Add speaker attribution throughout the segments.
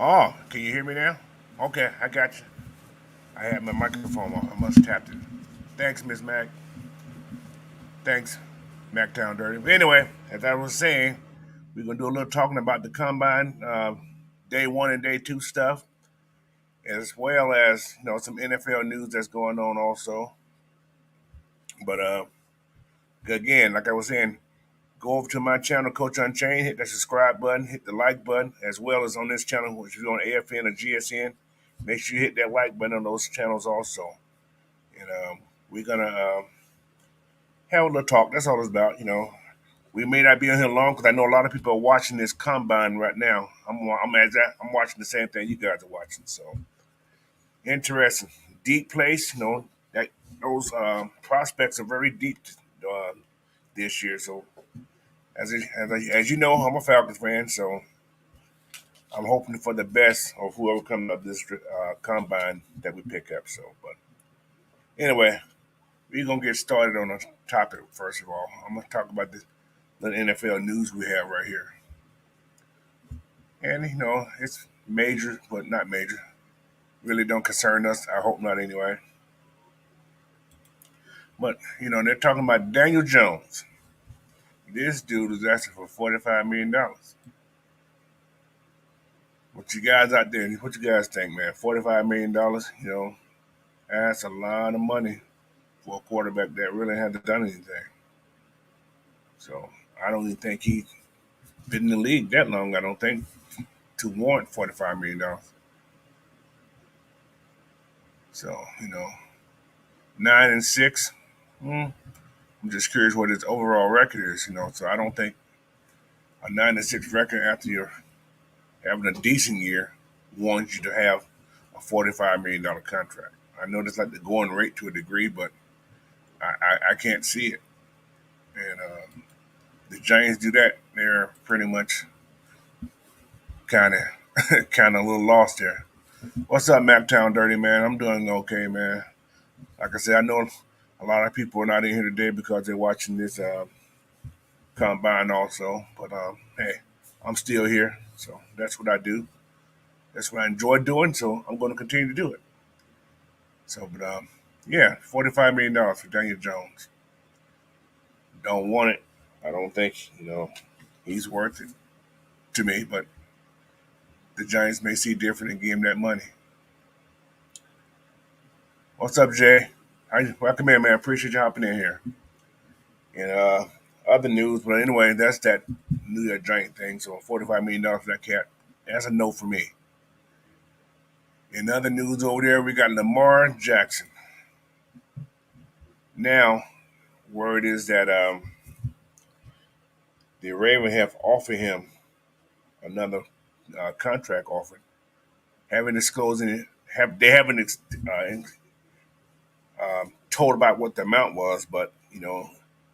Speaker 1: Oh, can you hear me now? Okay, I got you. I had my microphone on. I must tap it. Thanks, Miss Mac. Thanks, Mactown Dirty. But anyway, as I was saying, we're gonna do a little talking about the combine, day one and day two stuff, as well as some NFL news that's going on also. But again, like I was saying, go over to my channel, Coach Unchained, hit that subscribe button, hit the like button, as well as on this channel, which is on AFN or GSN. Make sure you hit that like button on those channels also. And we're gonna have a little talk. That's all it's about. We may not be on here long because I know a lot of people are watching this combine right now. I'm watching the same thing you guys are watching. So interesting, deep place. That those prospects are very deep uh, this year. So as you know, I'm a Falcons fan. So I'm hoping for the best of whoever comes up this combine that we pick up. So, but anyway, we're gonna get started on a topic first of all. I'm gonna talk about this the NFL news we have right here, and it's major but not major. Really don't concern us. I hope not anyway. But they're talking about Daniel Jones. This dude is asking for $45 million. What you guys out there? What you guys think, man? $45 million. That's a lot of money for a quarterback that really hasn't done anything. So I don't even think he's been in the league that long. I don't think to warrant $45 million. So 9-6. Hmm, I'm just curious what his overall record is. So I don't think a 9-6 record after you're having a decent year warrants you to have a $45 million contract. I know that's like the going rate to a degree, but I can't see it. And the Giants do that, they're pretty much kind of kind of a little lost there. What's up, Maptown Dirty Man? I'm doing okay, man. Like I said, I know a lot of people are not in here today because they're watching this combine also. But hey, I'm still here, so that's what I do. That's what I enjoy doing. So I'm going to continue to do it. So, but yeah, $45 million for Daniel Jones. Don't want it. I don't think he's worth it to me. But the Giants may see different and give him that money. What's up, Jay? Welcome in, man. Appreciate you hopping in here. And other news, but anyway, that's that New York Giant thing. So $45 million for that cat. That's a no for me. In other news over there, we got Lamar Jackson. Now, word is that the Ravens have offered him another contract offer. Haven't disclosed it. They haven't told about what the amount was, but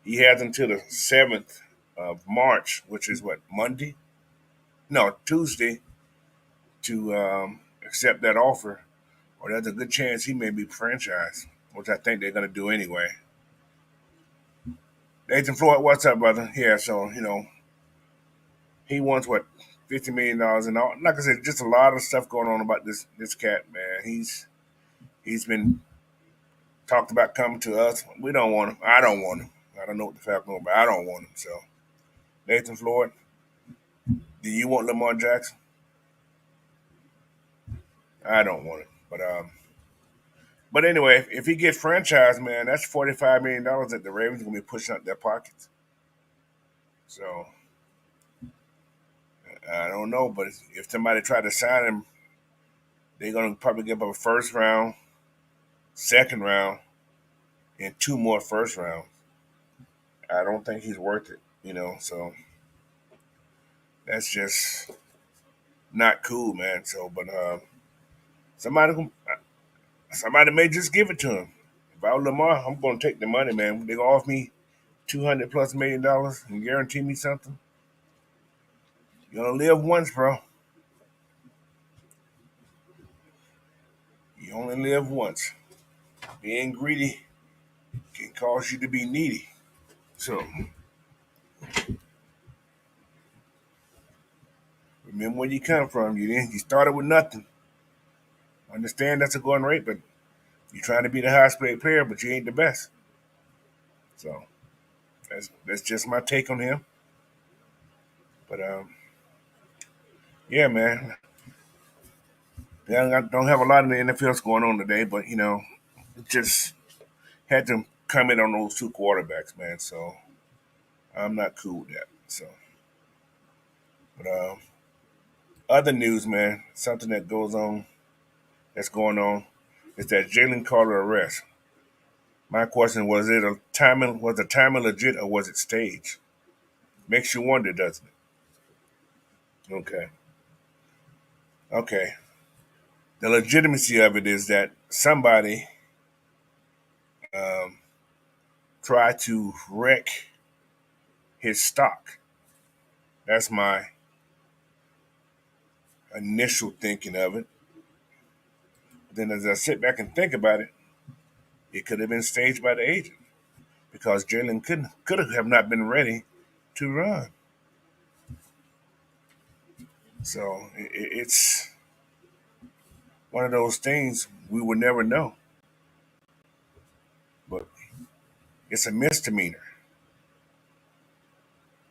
Speaker 1: he has until the 7th of March, which is what, Monday? No, Tuesday, to accept that offer, or there's a good chance he may be franchised, which I think they're going to do anyway. Nathan Floyd, what's up, brother? Yeah, so he wants what, $50 million and all. Like I said, just a lot of stuff going on about this cat, man. He's been talked about coming to us. We don't want him. I don't want him. I don't know what the Falcons want, but I don't want him. So Nathan Floyd, do you want Lamar Jackson? I don't want him, but anyway, if he gets franchised, man, that's $45 million that the Ravens are gonna be pushing out their pockets. So I don't know, but if somebody tried to sign him, they're gonna probably give up a first round, second round, and two more first rounds. I don't think he's worth it. So that's just not cool, man. So, but somebody, somebody may just give it to him. If I was Lamar, I'm gonna take the money, man. They gonna offer me $200+ million and guarantee me something. You only live once, bro. You only live once. Being greedy can cause you to be needy. So Remember where you come from. You started with nothing. Understand that's a going rate, but you're trying to be the highest paid player, but you ain't the best. So that's just my take on him. But yeah, man. Yeah, I don't have a lot in the NFL's going on today, but just had to comment on those two quarterbacks, man. So I'm not cool with that. So, but other news, man, something that goes on that's going on is that Jalen Carter arrest. My question was the timing legit or was it staged? Makes you wonder, doesn't it? Okay. Okay. The legitimacy of it is that somebody um, tried to wreck his stock. That's my initial thinking of it. Then, as I sit back and think about it, it could have been staged by the agent because Jalen could have not been ready to run. So it's one of those things we will never know. But it's a misdemeanor.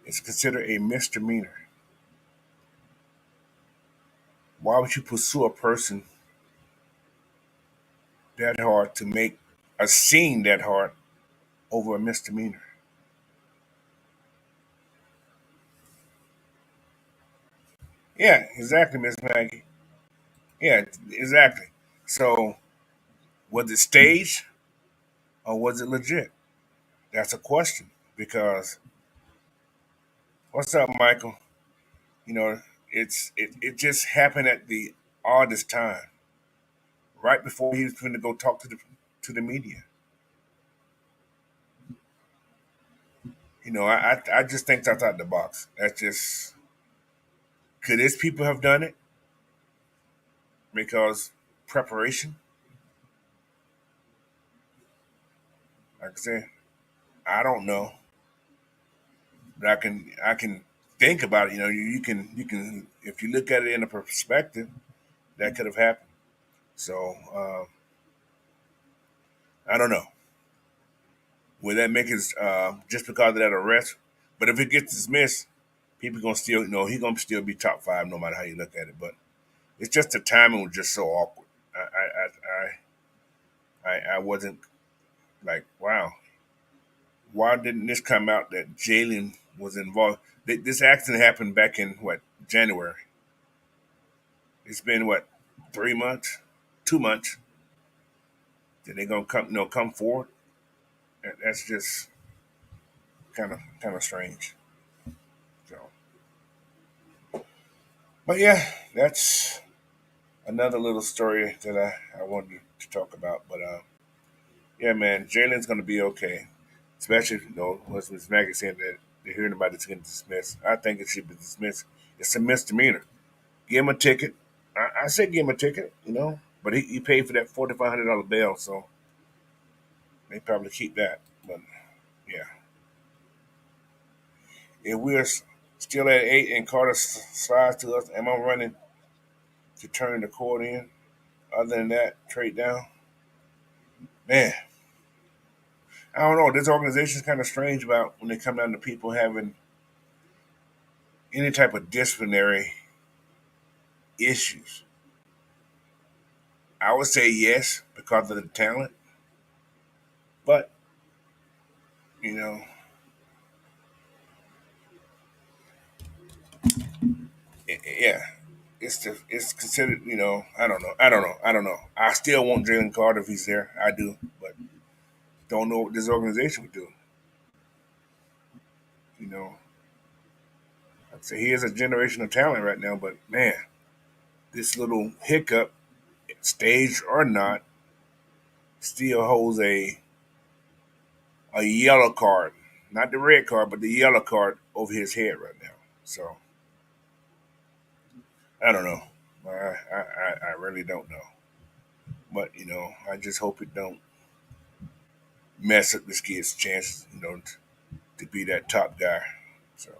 Speaker 1: It's considered a misdemeanor. Why would you pursue a person that hard to make a scene that hard over a misdemeanor? Yeah, exactly, Miss Maggie. Yeah, exactly. So was it staged or was it legit? That's a question because what's up, Michael? You know, it just happened at the oddest time, right before he was going to go talk to the media. I just think that's out the box. That's just could his people have done it because preparation? Like I said, I don't know, but I can think about it. You can if you look at it in a perspective, that could have happened. So I don't know. Will that make his just because of that arrest? But if it gets dismissed, people gonna still he gonna still be top five no matter how you look at it. But it's just the timing was just so awkward. I wasn't like wow. Why didn't this come out that Jalen was involved? This accident happened back in what January. It's been what 3 months, 2 months. That they gonna come forward? That's just kind of strange. So, but yeah, that's another little story that I wanted to talk about. But yeah, man, Jalen's gonna be okay. Especially once Ms. Maggie said that they're hearing about it's getting dismissed. I think it should be dismissed. It's a misdemeanor. Give him a ticket. I said give him a ticket, but he paid for that $4,500 bail, so they probably keep that. But yeah, if still at 8 and Carter slides to us, am I running to turn the court in? Other than that, trade down. Man, I don't know. This organization is kind of strange about when they come down to people having any type of disciplinary issues. I would say yes because of the talent, but you know, yeah, it's considered. I don't know. I don't know. I don't know. I still want Jalen Carter if he's there. I do, but don't know what this organization would do. You know, I'd say he is a generational talent right now, but man, this little hiccup, staged or not, still holds a yellow card, not the red card, but the yellow card over his head right now. So I don't know. I really don't know. But I just hope it don't mess up this kid's chances, to be that top guy. So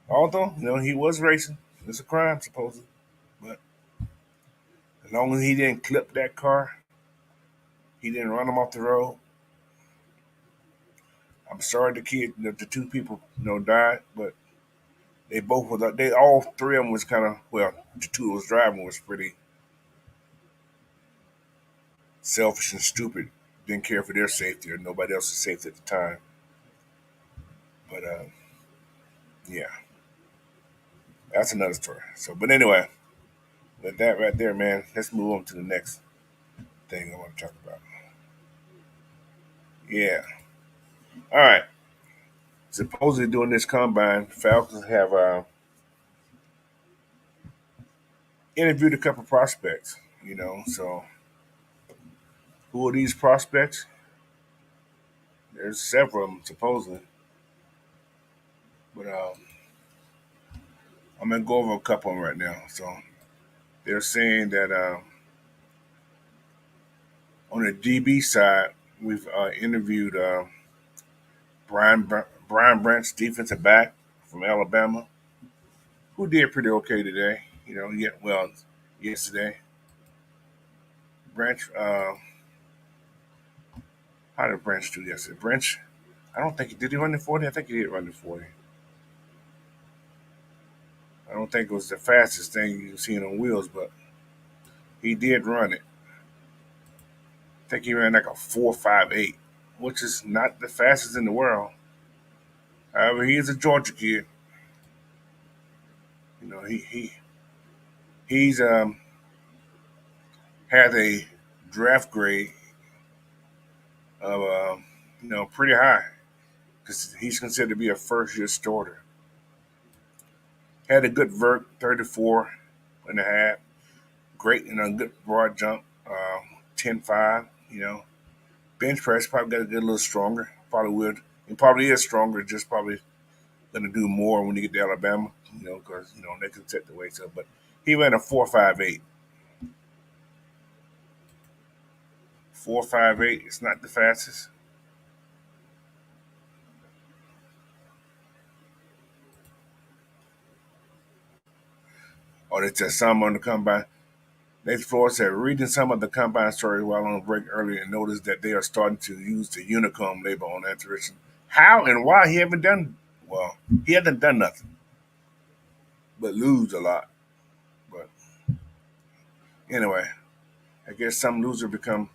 Speaker 1: Although, he was racing. It's a crime, supposedly. But as long as he didn't clip that car, he didn't run him off the road. I'm sorry the two people, died, but they both were, they all three of them was kind of, well, the two that was driving was pretty selfish and stupid. Didn't care for their safety or nobody else's safety at the time. But yeah, that's another story. So, but anyway, with that right there, man, let's move on to the next thing I want to talk about. Yeah. All right. Supposedly during this combine, Falcons have interviewed a couple prospects. So who are these prospects? There's several of them supposedly, but I'm gonna go over a couple of them right now. So they're saying that on the DB side, we've interviewed Brian Branch, defensive back from Alabama, who did pretty okay today. Yesterday. Branch, how did Branch do yesterday? Branch, I don't think did he run the 40. I think he did run the 40. I don't think it was the fastest thing you've seen on wheels, but he did run it. I think he ran like a 4.58, which is not the fastest in the world. However, he is a Georgia kid. He's has a draft grade of pretty high because he's considered to be a first year starter. Had a good vert, 34 and a half. Great and a good broad jump, 10.5. Bench press probably got to get a little stronger. Probably would. He probably is stronger. Just probably going to do more when you get to Alabama. Because they can set the weights up. But he ran a 4.58. 4.58. It's not the fastest. Or it's just some on the combine. Next floor said, reading some of the combine stories while on a break earlier and noticed that they are starting to use the Unicom label on Anthurition. How and why he haven't done well, he hasn't done nothing but lose a lot. But anyway, I guess some losers become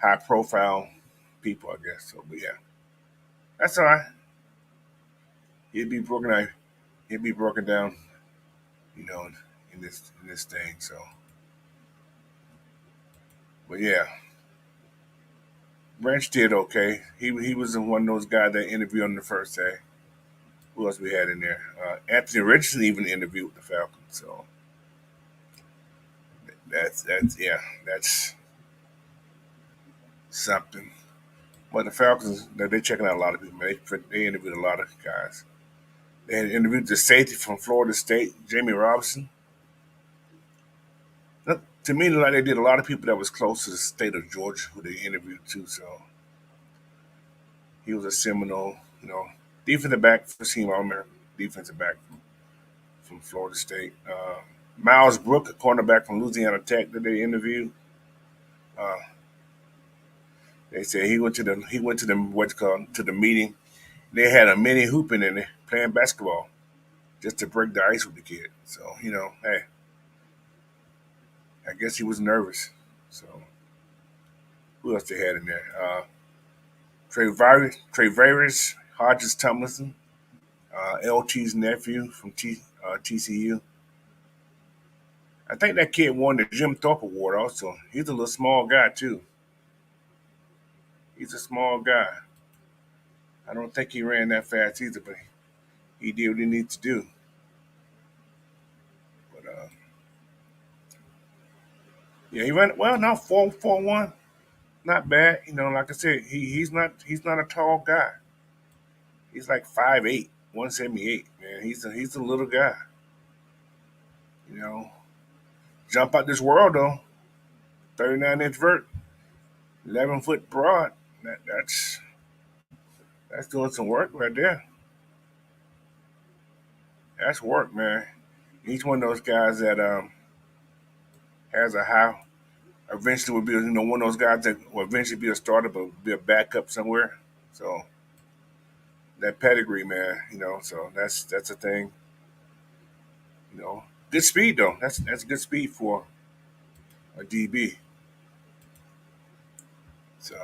Speaker 1: high profile people, I guess. So but yeah. That's all right. He'd be broken out he'd be broken down, you know, in this thing. So but yeah. Branch did okay. He was one of those guys that interviewed on the first day. Who else we had in there? Anthony Richardson even interviewed with the Falcons. So that's yeah, that's something. But the Falcons, they're checking out a lot of people. They interviewed a lot of guys. They had interviewed the safety from Florida State, Jamie Robinson. To me, like they did a lot of people that was close to the state of Georgia who they interviewed too. So he was a Seminole, defensive back, first team All American defensive back from Florida State. Miles Brook, a cornerback from Louisiana Tech that they interviewed. Uh, they said he went to the what's called to the meeting. They had a mini hooping in there playing basketball just to break the ice with the kid. So hey, I guess he was nervous. So who else they had in there? Travaris Hodges Tomlinson, LT's nephew from TCU. I think that kid won the Jim Thorpe Award also. He's a little small guy too. He's a small guy. I don't think he ran that fast either, but he did what he needed to do. But yeah, he ran well. Not 4.41, not bad. Like I said, he's not a tall guy. He's like 5'8", 178. Man, he's a little guy. You know, jump out this world though. 39-inch vert, 11-foot broad. That's doing some work right there. That's work, man. Each one of those guys that has a high eventually will be one of those guys that will eventually be a starter, but be a backup somewhere. So that pedigree, man. So that's a thing. Good speed though. That's good speed for a DB. So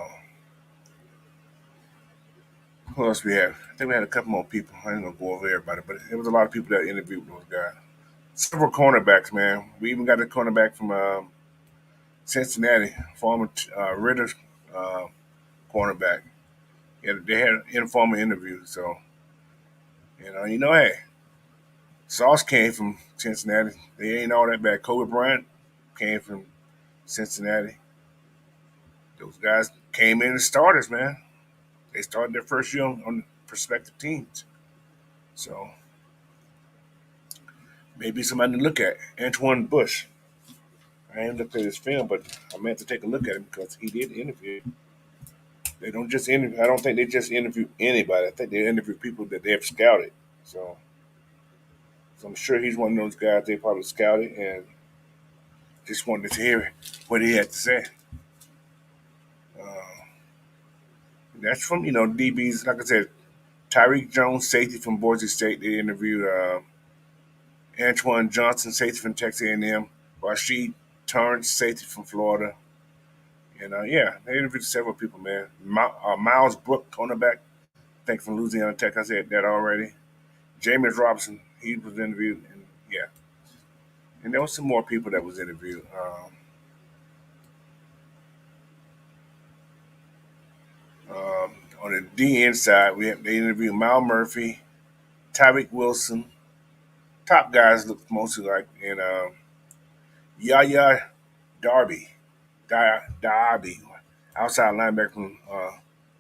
Speaker 1: who else we have? I think we had a couple more people. I ain't gonna go over everybody, but there was a lot of people that interviewed those guys. Several cornerbacks, man. We even got a cornerback from Cincinnati, former Ritter uh, cornerback. Yeah, they had an informal interview. So hey, Sauce came from Cincinnati. They ain't all that bad. Kobe Bryant came from Cincinnati. Those guys came in as starters, man. They started their first year on prospective teams. So maybe somebody to look at. Antoine Bush. I ain't looked at his film, but I meant to take a look at him because he did interview. They don't just interview. I don't think they just interview anybody. I think they interview people that they have scouted. So, so I'm sure he's one of those guys they probably scouted and just wanted to hear what he had to say. Uh, that's from DBs. Like I said, Tyreek Jones, safety from Boise State. They interviewed Antoine Johnson, safety from Texas A&M. Rashid Turns, safety from Florida. And yeah, they interviewed several people, man. Miles Brook, cornerback, I think from Louisiana Tech. I said that already. James Robinson, he was interviewed, and yeah, and there was some more people that was interviewed. On the DN side, they interviewed Mal Murphy, Tyreek Wilson. Top guys look mostly like and Yaya Darby, Darby, outside linebacker from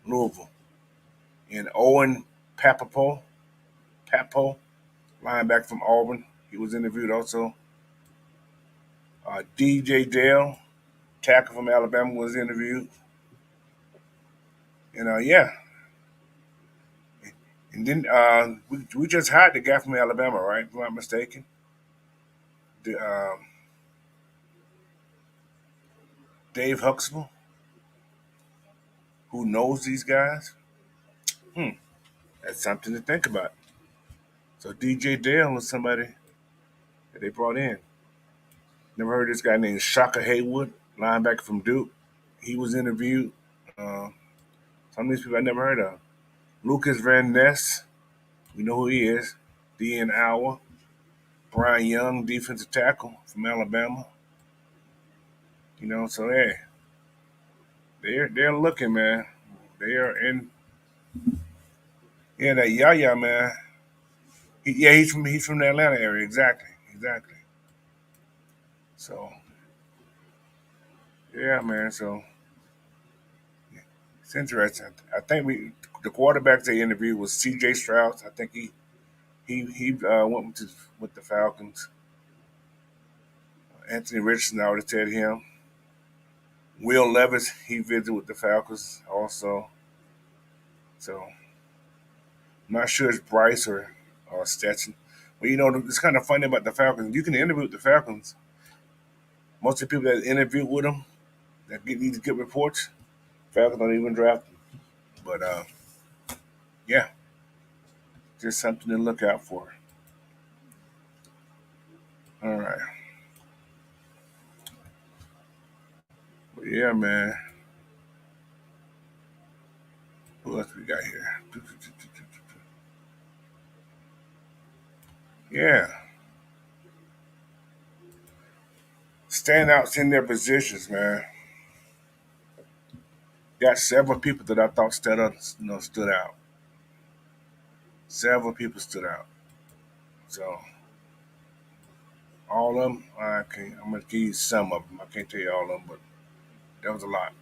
Speaker 1: Louisville, and Owen Papo, linebacker from Auburn. He was interviewed also. DJ Dale, tackle from Alabama, was interviewed. And yeah, and then we just hired the guy from Alabama, right? If I'm not mistaken. The, Dave Huxtable, who knows these guys. Hmm, that's something to think about. So DJ Dale was somebody that they brought in. Never heard of this guy named Shaka Haywood, linebacker from Duke. He was interviewed. Uh, some of these people I never heard of. Lucas Van Ness, we know who he is. D.N. Hour. Brian Young, defensive tackle from Alabama. So hey, they're looking, man. They are in. Yeah, that Yaya man. Yeah, he's from the Atlanta area. Exactly. So yeah, man. So it's interesting. I think the quarterbacks they interviewed was C.J. Stroud. I think he went with the Falcons. Anthony Richardson, I already said him. Will Levis, he visited with the Falcons also. So I'm not sure it's Bryce or Stetson. But it's kind of funny about the Falcons. You can interview with the Falcons. Most of the people that interview with them that get these good reports, Falcons don't even draft them. But yeah, just something to look out for. All right. But yeah, man. Who else we got here? Yeah. Standouts in their positions, man. Got several people that I thought stood out. Several people stood out. So all of them, I can't. I'm gonna give you some of them. I can't tell you all of them, but that was a lot.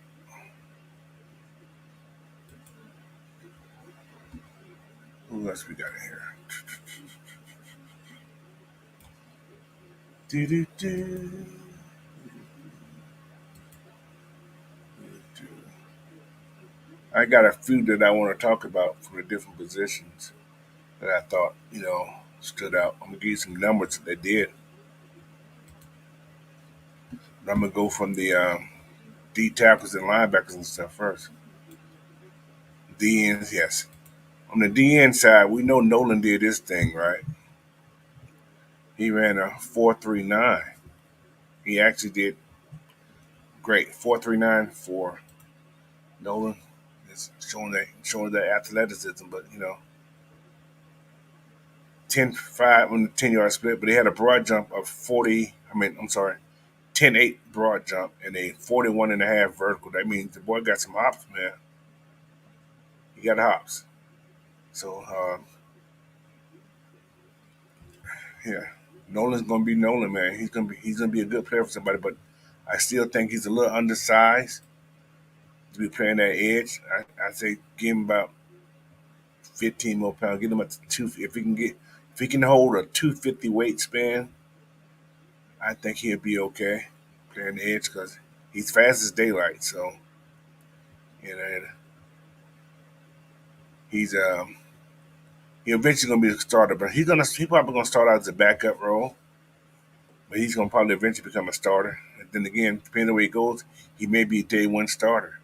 Speaker 1: Who else we got in here? Do. I got a few that I want to talk about for the different positions that I thought. stood out. I'm gonna give you some numbers that they did. But I'm gonna go from the D tackles and linebackers and stuff first. D ends, yes. On the D end side, we know Nolan did this thing right. He ran a 4.39. He actually did great. 4.39 for Nolan. It's showing that athleticism, but 10.5 on the 10-yard split, but he had a broad jump of 40. I'm sorry, 10.8 broad jump and a 41 and a half vertical. That means the boy got some hops, man. He got hops. So yeah, Nolan's gonna be Nolan, man. He's gonna be a good player for somebody, but I still think he's a little undersized to be playing that edge. I say give him about 15 more pounds. Get him at two. If he can hold a 250 weight span, I think he'll be okay playing the edge because he's fast as daylight. So and he's he eventually gonna be a starter, but he probably gonna start out as a backup role, but he's gonna probably eventually become a starter. And then again, depending on where he goes, he may be a day one starter.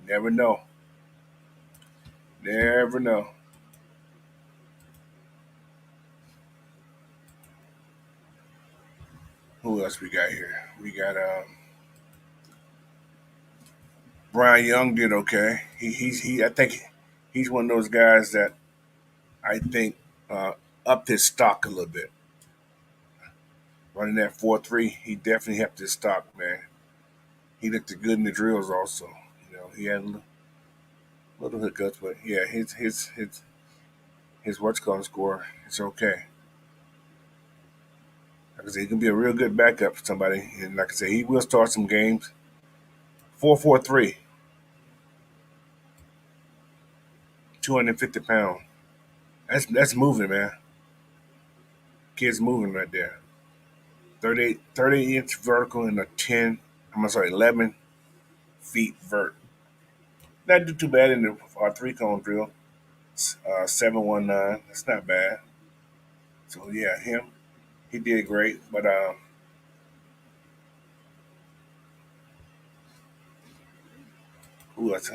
Speaker 1: Never know. Never know. Who else we got here? We got Brian Young did okay. I think he's one of those guys that I think upped his stock a little bit. Running that 4.3, he definitely helped his stock, man. He looked good in the drills also. He had a little hiccups, but yeah, his what's called score, it's okay. Like I said, he can be a real good backup for somebody, and like I said, he will start some games. 4.43, 250 pounds. That's moving, man. Kid's moving right there. 30 inch vertical and a 10. I'm sorry, 11 feet vert. Not do too bad in the three cone drill. 719. That's not bad. So yeah, he did great. But who else?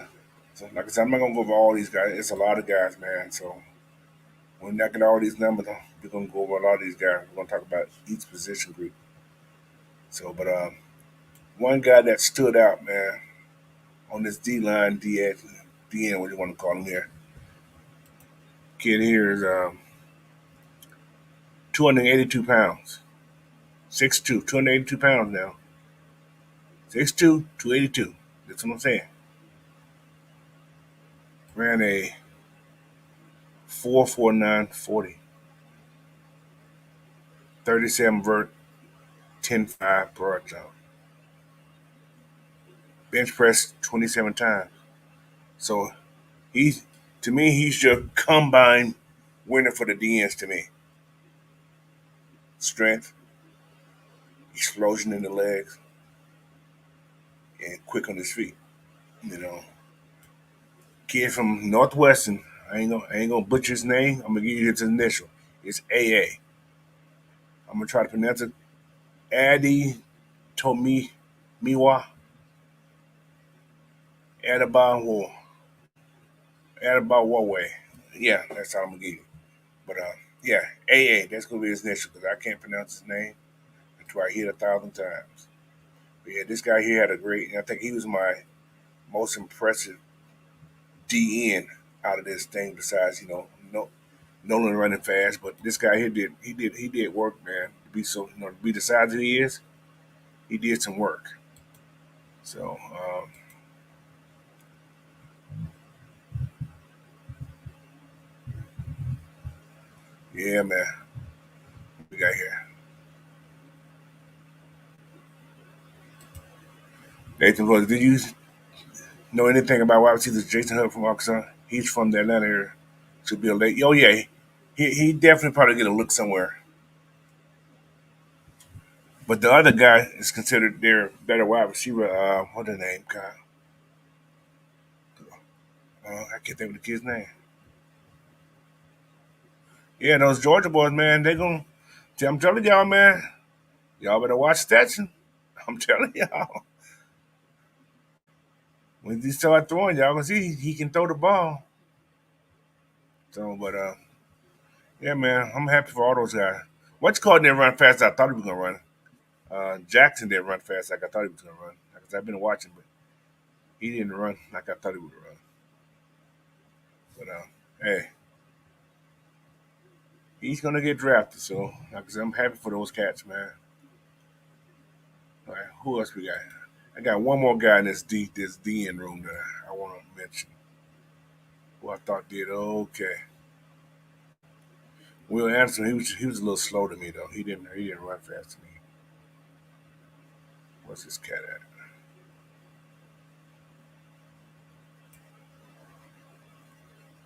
Speaker 1: So like I said, I'm not gonna go over all these guys. It's a lot of guys, man. So when we knock at all these numbers, we're gonna go over a lot of these guys. We're gonna talk about each position group. So, but one guy that stood out, man, on this D line, DN, what do you want to call him here? Kid here is 282 pounds. 6'2", 282 pounds now. 6'2", 282. That's what I'm saying. Ran a 4.49 40, 37 vert, 10.5 broad jump. Bench press 27 times. So he's to me he's your combine winner for the DNs to me. Strength, explosion in the legs, and quick on his feet. You know, kid from Northwestern. I ain't gonna butcher his name. I'm gonna give you his initial. It's AA. I'm gonna try to pronounce it. Adi Tomi Miwa Adabawo Adabawawe. Yeah, that's how I'm gonna give you. But yeah, AA. That's gonna be his initial because I can't pronounce his name until I hear it 1,000 times. But yeah, this guy here had a great. I think he was my most impressive DN out of this thing. Besides, no Nolan running fast, but this guy here did work, man. To be to be the size that he is, he did some work. So yeah, man, we got here. Nathan Rose, did you know anything about wide receiver Jason Hood from Arkansas? He's from the Atlanta area. Should be a late. Oh yeah, he definitely probably get a look somewhere. But the other guy is considered their better wide receiver. What's the name? God, I can't think of the kid's name. Yeah, those Georgia boys, man, they gonna. I'm telling y'all, man, y'all better watch Stetson. I'm telling y'all, when he start throwing, y'all gonna see he can throw the ball. So, but yeah, man, I'm happy for all those guys. What's called didn't run fast. I thought he was gonna run. Jackson didn't run fast like I thought he was gonna run. Because I've been watching, but he didn't run like I thought he would run. But hey, he's gonna get drafted. So, like I said, I'm happy for those cats, man. All right, who else we got? I got one more guy in this D in room that I want to mention. Who I thought did okay. Will Anderson, he was a little slow to me though. He didn't run fast to me. What's this cat at?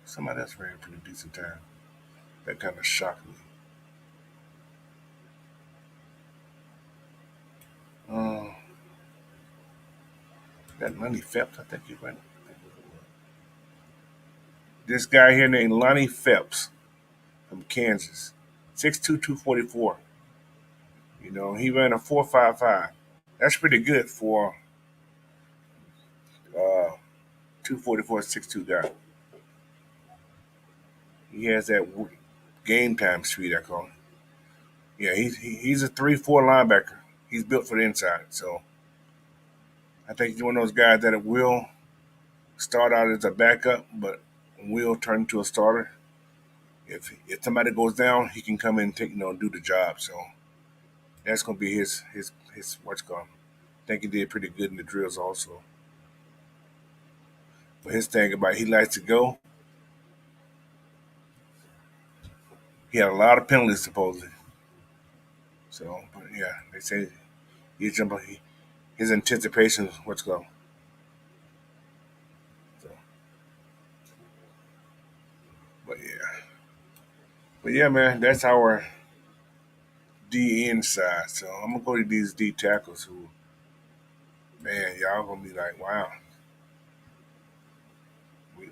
Speaker 1: Somebody else ran a pretty decent time. That kind of shocked me. Uh, that Lonnie Phelps, I think he ran. This guy here named Lonnie Phelps from Kansas, 6'2", 244. You know, he ran a 4.55. That's pretty good for 244, 6'2" guy. He has that game time speed, I call him. Yeah, he's a 3-4 linebacker. He's built for the inside. So I think he's one of those guys that will start out as a backup, but will turn into a starter. If somebody goes down, he can come in and do the job. So that's gonna be his what's called. I think he did pretty good in the drills also. But his thing about he likes to go. He had a lot of penalties supposedly. So, but yeah, they say he jump. His anticipation is what's going. So, but yeah, man, that's our D inside. So I'm gonna go to these D tackles who, man, y'all gonna be like, wow,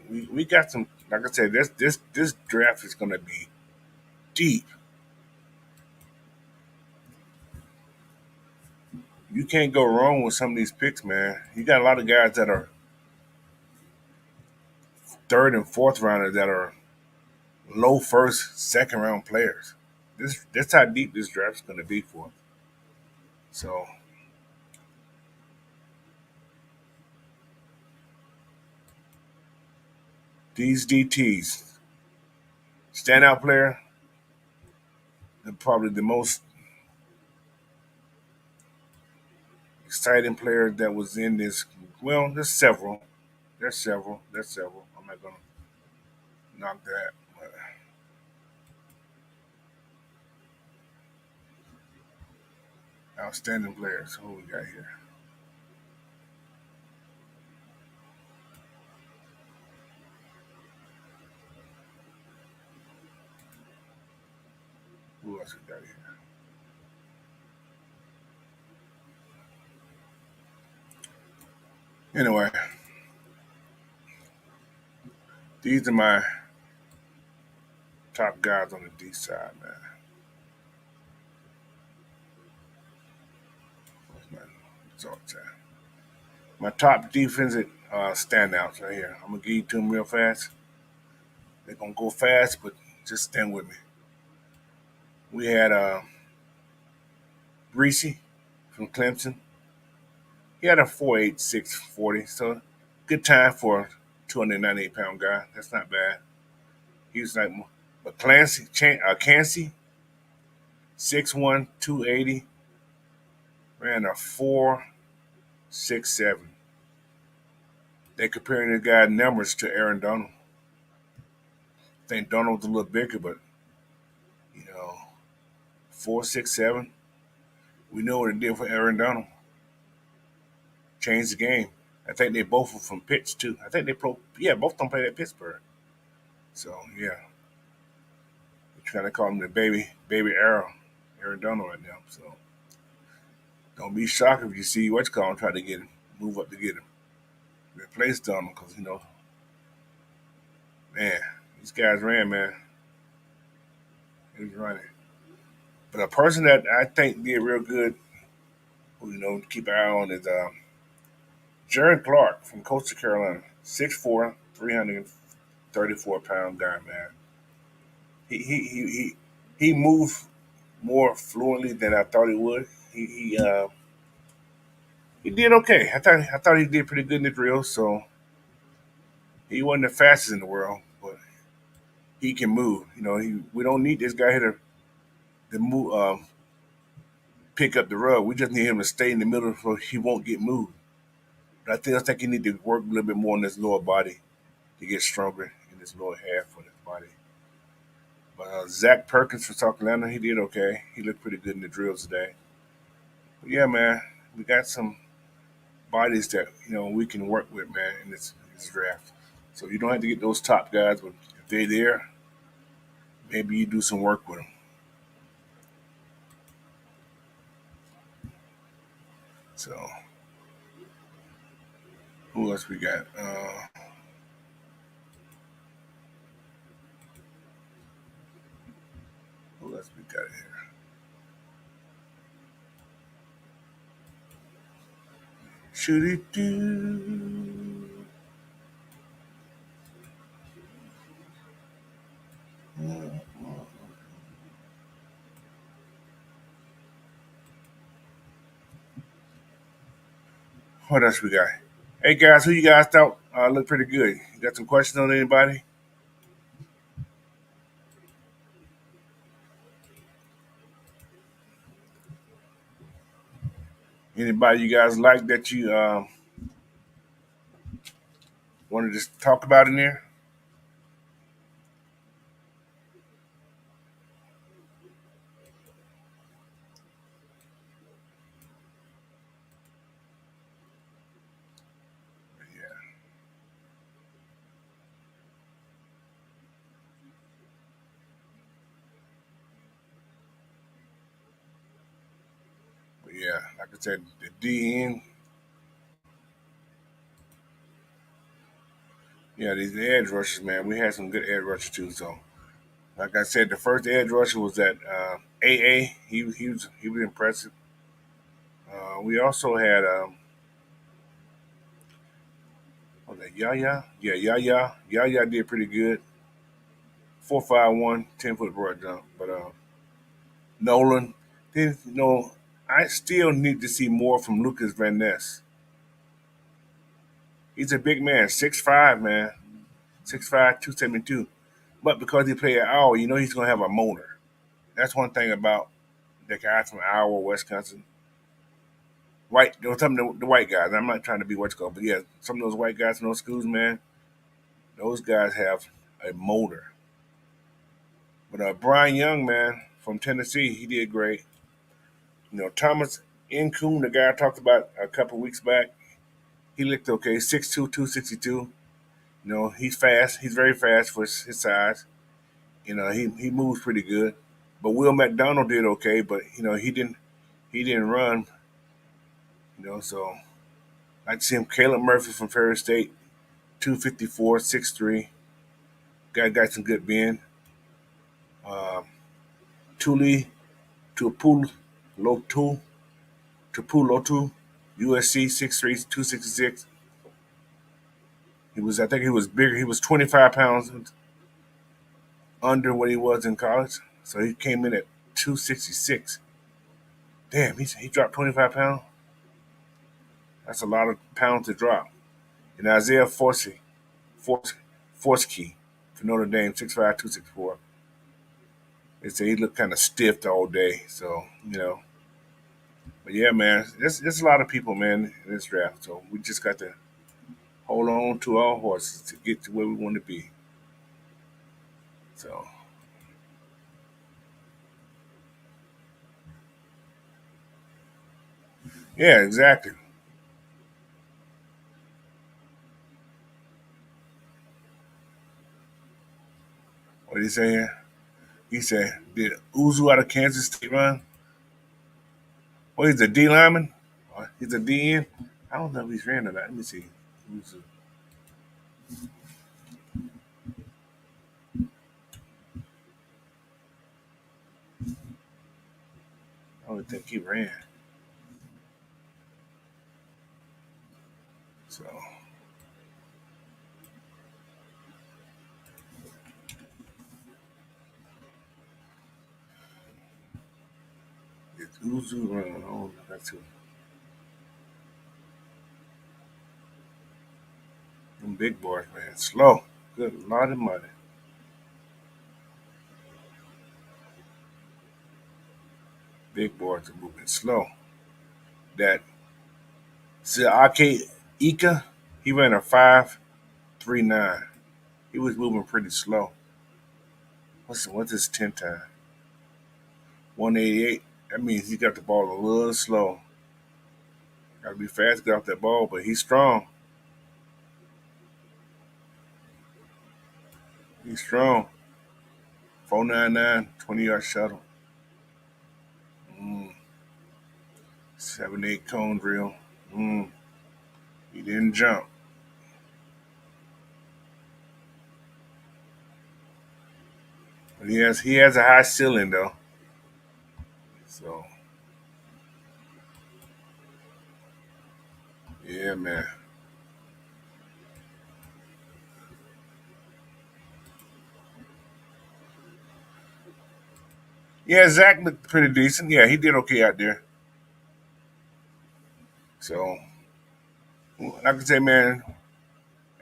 Speaker 1: we got some. Like I said, this draft is gonna be deep. You can't go wrong with some of these picks, man. You got a lot of guys that are third and fourth rounders that are low first, second round players. That's how deep this draft is gonna be for. So these DTs, standout player, probably the most exciting player that was in this. Well, there's several. There's several. There's several. I'm not gonna knock that. But outstanding players. Who we got here? Who else we got here? Anyway, these are my top guys on the D side, man. What's my result time? My top defensive standouts right here. I'm gonna give you to them real fast. They're gonna go fast, but just stand with me. We had Reese from Clemson. He had a 4.86 40, so good time for a 298-pound guy. That's not bad. He was like, but Clancy, 6'1", 280, ran a 4.67. They comparing the guy numbers to Aaron Donald. I think Donald's a little bigger, but you know, 4.67. We know what it did for Aaron Donald. Changed the game. I think they both were from Pitts too. I think both of them played at Pittsburgh. So yeah, they're trying to call him the baby Aaron Donald right now. So don't be shocked if you see what's called try to get him, move up to get him, replace Donald because man, these guys ran, man. He was running. But a person that I think did real good, who to keep an eye on is Jaron Clark from Coastal Carolina, 6'4", 334-pound guy, man. He moved more fluently than I thought he would. He did okay. I thought he did pretty good in the drill. So he wasn't the fastest in the world, but he can move. We don't need this guy here to move, pick up the rug. We just need him to stay in the middle so he won't get moved. But I think he need to work a little bit more on his lower body to get stronger in his lower half of his body. But Zach Perkins from South Carolina, he did okay. He looked pretty good in the drills today. But yeah, man, we got some bodies that we can work with, man, in this draft. So you don't have to get those top guys, but if they're there, maybe you do some work with them. So who else we got? Who else we got here? Should it do? What else we got? Hey guys, who you guys thought looked pretty good? You got some questions on anybody? Anybody you guys like that you want to just talk about in there? Yeah, but yeah, like I said, the DN. Yeah, these edge rushers, man. We had some good edge rushers too. So, like I said, the first edge rusher was that AA. He was impressive. We also had what was that Yaya? Yeah, Yaya. Yaya did pretty good. 4.51, 10-foot broad jump. But Nolan, then I still need to see more from Lucas Van Ness. He's a big man, 6'5", man, 6'5", 272. But because he played at Iowa, he's gonna have a motor. That's one thing about the guy from Iowa, Wisconsin. White, some of the white guys. I'm not trying to be what's called, but yeah, some of those white guys in those schools, man, those guys have a motor. But Brian Young, man, from Tennessee, he did great. Thomas Incoon, the guy I talked about a couple weeks back, he looked okay. 6'2", 262. He's fast. He's very fast for his size. He moves pretty good. But Will McDonald did okay, but he didn't run. So I like to see him. Caleb Murphy from Ferris State, 254, 6'3". Guy got some good bend. Um, Tuli Tupul Lotu Tupulotu, USC, 6'3", 266. I think he was bigger. He was 25 pounds under what he was in college. So he came in at 266. Damn, he dropped 25 pounds. That's a lot of pounds to drop. And Isaiah Force, Forsky for Notre Dame, 6'5", 264. They say he looked kind of stiff all day. So, but yeah, man, there's a lot of people, man, in this draft. So we just got to hold on to our horses to get to where we want to be. So, yeah, exactly. What did he say here? He said, did Uzu out of Kansas State run? Well, he's a D lineman. He's a DN. I don't know if he's ran or not. Let me see. Uzu. I don't think he ran. So it's Uzu running. Oh, that's who. Them big boys, man, slow. Good lot of money. Big boys are moving slow. That Siake Ika, he ran a 5.39. He was moving pretty slow. What's his 10 time? 188. That means he got the ball a little slow. Got to be fast to get off that ball, but he's strong. He's strong. 499, 20-yard shuttle. 7-8 cone drill. Mm, he didn't jump. But he has a high ceiling though. So yeah, man. Yeah, Zach looked pretty decent. Yeah, he did okay out there. So like I say, man,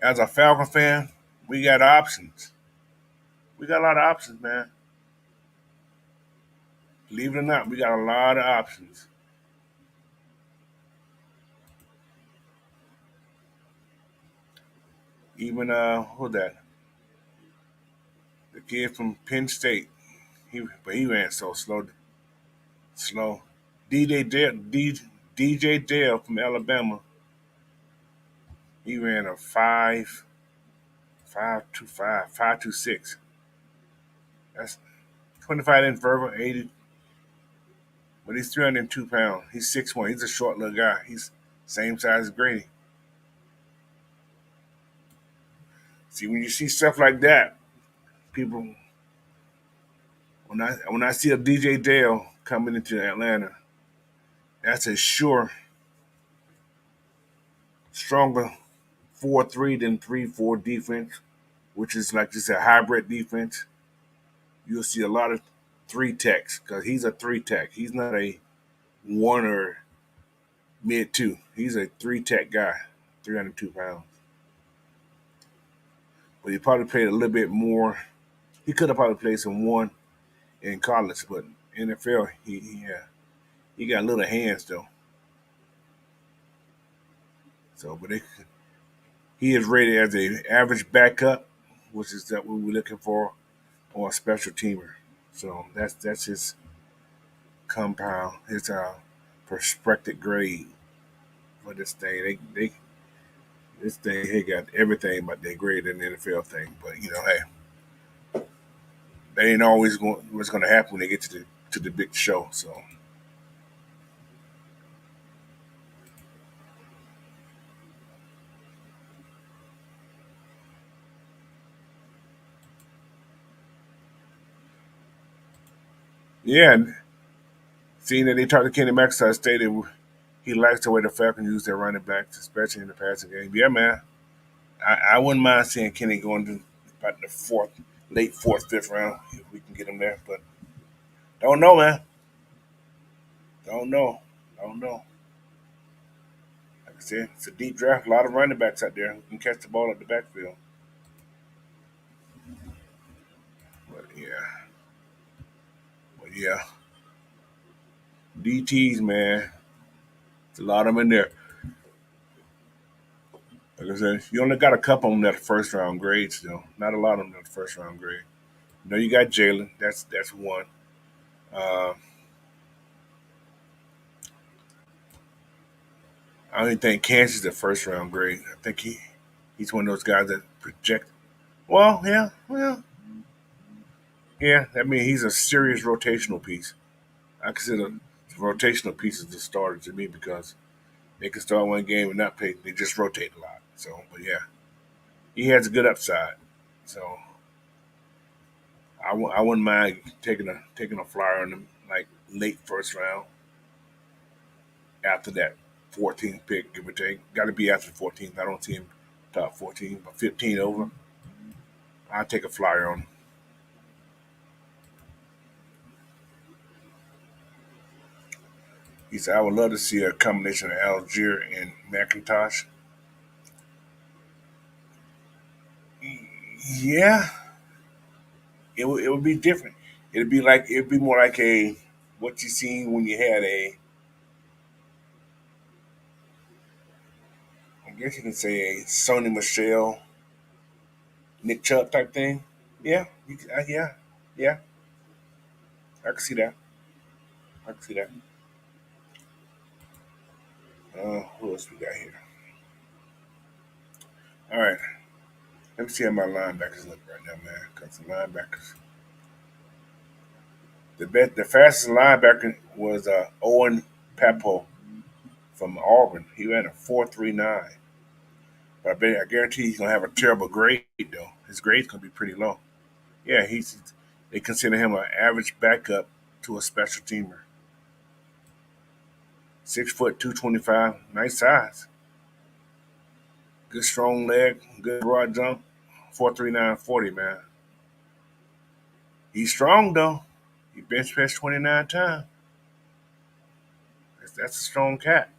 Speaker 1: as a Falcon fan, we got options. We got a lot of options, man. Believe it or not, we got a lot of options. Even who that? The kid from Penn State. He ran so slow, slow. DJ Dale from Alabama. He ran a 5.25, 5.26. That's 25 inch verbal, 80, but he's 302 pounds. He's 6'1". He's a short little guy. He's same size as Grady. See, when you see stuff like that, people, when I see a DJ Dale coming into Atlanta, that's a sure stronger 4-3 than 3-4 defense, which is like just a hybrid defense. You'll see a lot of three techs because he's a three tech. He's not a one or mid two. He's a three tech guy, 302 pounds. But he probably played a little bit more. He could have probably played some one in college, but NFL, he got little hands though. So, he is rated as a average backup, which is that what we're looking for, or a special teamer. So that's his compound, his prospective grade for this thing. They this thing he got everything but their grade in the NFL thing. But hey, that ain't always what's going to happen when they get to the big show. So yeah, and seeing that they talked to Kenny McIntyre stated he likes the way the Falcons use their running backs, especially in the passing game. Yeah, man, I wouldn't mind seeing Kenny going to about the late fourth, fifth round if we can get him there. But don't know, man. Don't know. Don't know. Like I said, it's a deep draft. A lot of running backs out there who can catch the ball at the backfield. But yeah, DTs, man. It's a lot of them in there. Like I said, you only got a couple of them that are first round grades still. Not a lot of them that are first round grade. You got Jalen. That's one. Uh, I don't even think Kansas is a first round grade. I think he's one of those guys that project. Well, yeah, yeah. I mean, he's a serious rotational piece. I consider rotational pieces the starter to me because they can start one game and not play. They just rotate a lot. So, but yeah, he has a good upside. So I wouldn't mind taking a flyer on them like late first round after that 14th pick, give or take. Got to be after the 14th. I don't see him top 14, but 15 over. I'll take a flyer on him. He said, I would love to see a combination of Algier and McIntosh. Yeah, it would be different. It'd be more like a what you seen when you had a I guess you can say a Sony Michelle, Nick Chubb type thing. Yeah, yeah. I can see that. I can see that. Who else we got here? All right, let me see how my linebackers look right now, man. Because the linebackers, the fastest linebacker was Owen Papo from Auburn. He ran a 4.39. But I guarantee he's gonna have a terrible grade though. His grade's gonna be pretty low. Yeah, they consider him an average backup to a special teamer. 6 foot 225, nice size. Good strong leg, good broad jump. 4.39 40, man. He's strong though. He bench pressed 29 times. That's a strong cat.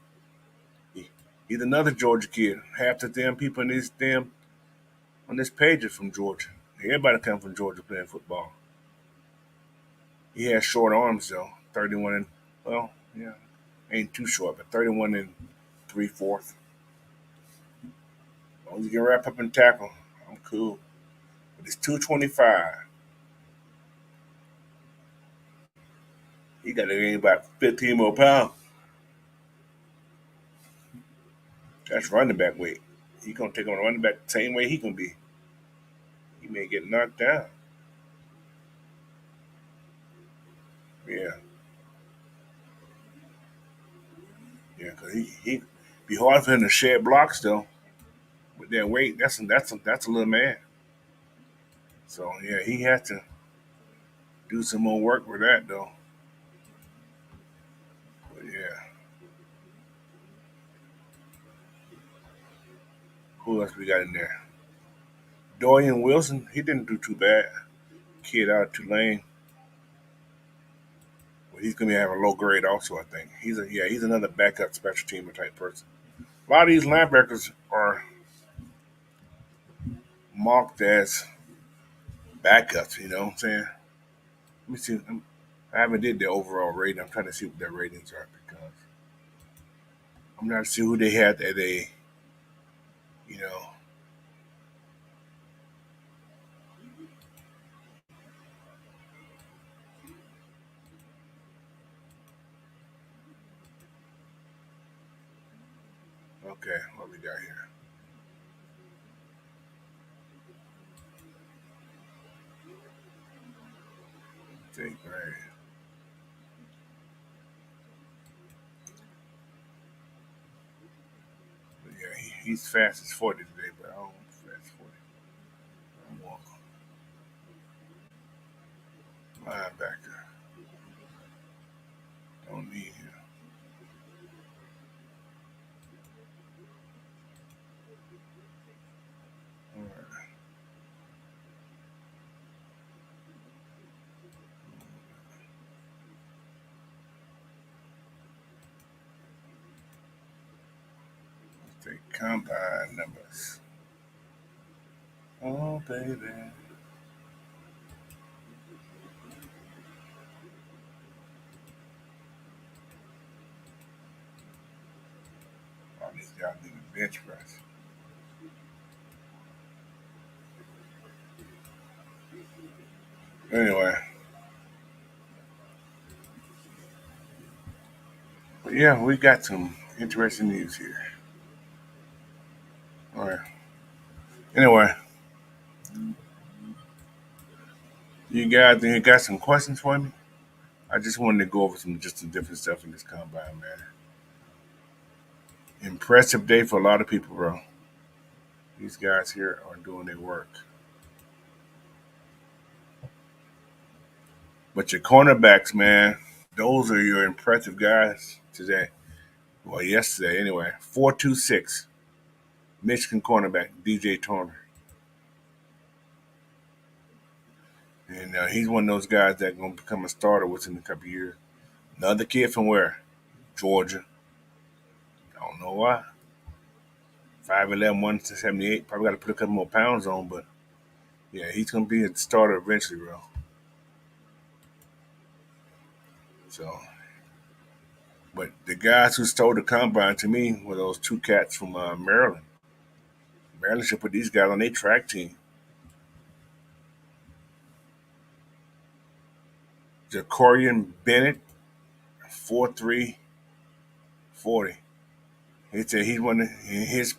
Speaker 1: He, he's another Georgia kid. Half the damn people in this damn on this page are from Georgia. Everybody come from Georgia playing football. He has short arms though. 31 and well, yeah, ain't too short, but 31 and 3/4. As long as you can wrap up and tackle, I'm cool. But it's 225. He got to gain about 15 more pounds. That's running back weight. He gonna take on running back the same way he gonna be. He may get knocked down. Yeah, yeah, cause he be hard for him to shed blocks though. With that weight, that's a little man. So yeah, he has to do some more work with that though. But yeah, who else we got in there? Dorian Wilson, he didn't do too bad. Kid out of Tulane, but he's gonna be having a low grade also. I think he's another backup special teamer type person. A lot of these linebackers are marked as backups. You know what I'm saying? Let me see. I haven't did the overall rating. I'm trying to see what their ratings are because I'm not sure who they had at a you know. Okay, what we got here? Take right. But yeah, he's fast as 40 today, but I don't want fast 40. I want linebacker. Don't need him. All right. Let's take combine numbers. Oh baby. All these guys need a bench press. Anyway, but yeah, we got some interesting news here. All right. Anyway, you got some questions for me? I just wanted to go over some different stuff in this combine, man. Impressive day for a lot of people, bro. These guys here are doing their work. But your cornerbacks, man, those are your impressive guys today. Well, yesterday anyway. 426, Michigan cornerback DJ Turner, and he's one of those guys that's gonna become a starter within a couple of years. Another kid from where? Georgia. I don't know why. 5'11", 178. Probably got to put a couple more pounds on, but yeah, he's gonna be a starter eventually, bro. So, but the guys who stole the combine to me were those two cats from Maryland. Maryland should put these guys on their track team. Jacorian Bennett, 4'3", 40. He said he's one. His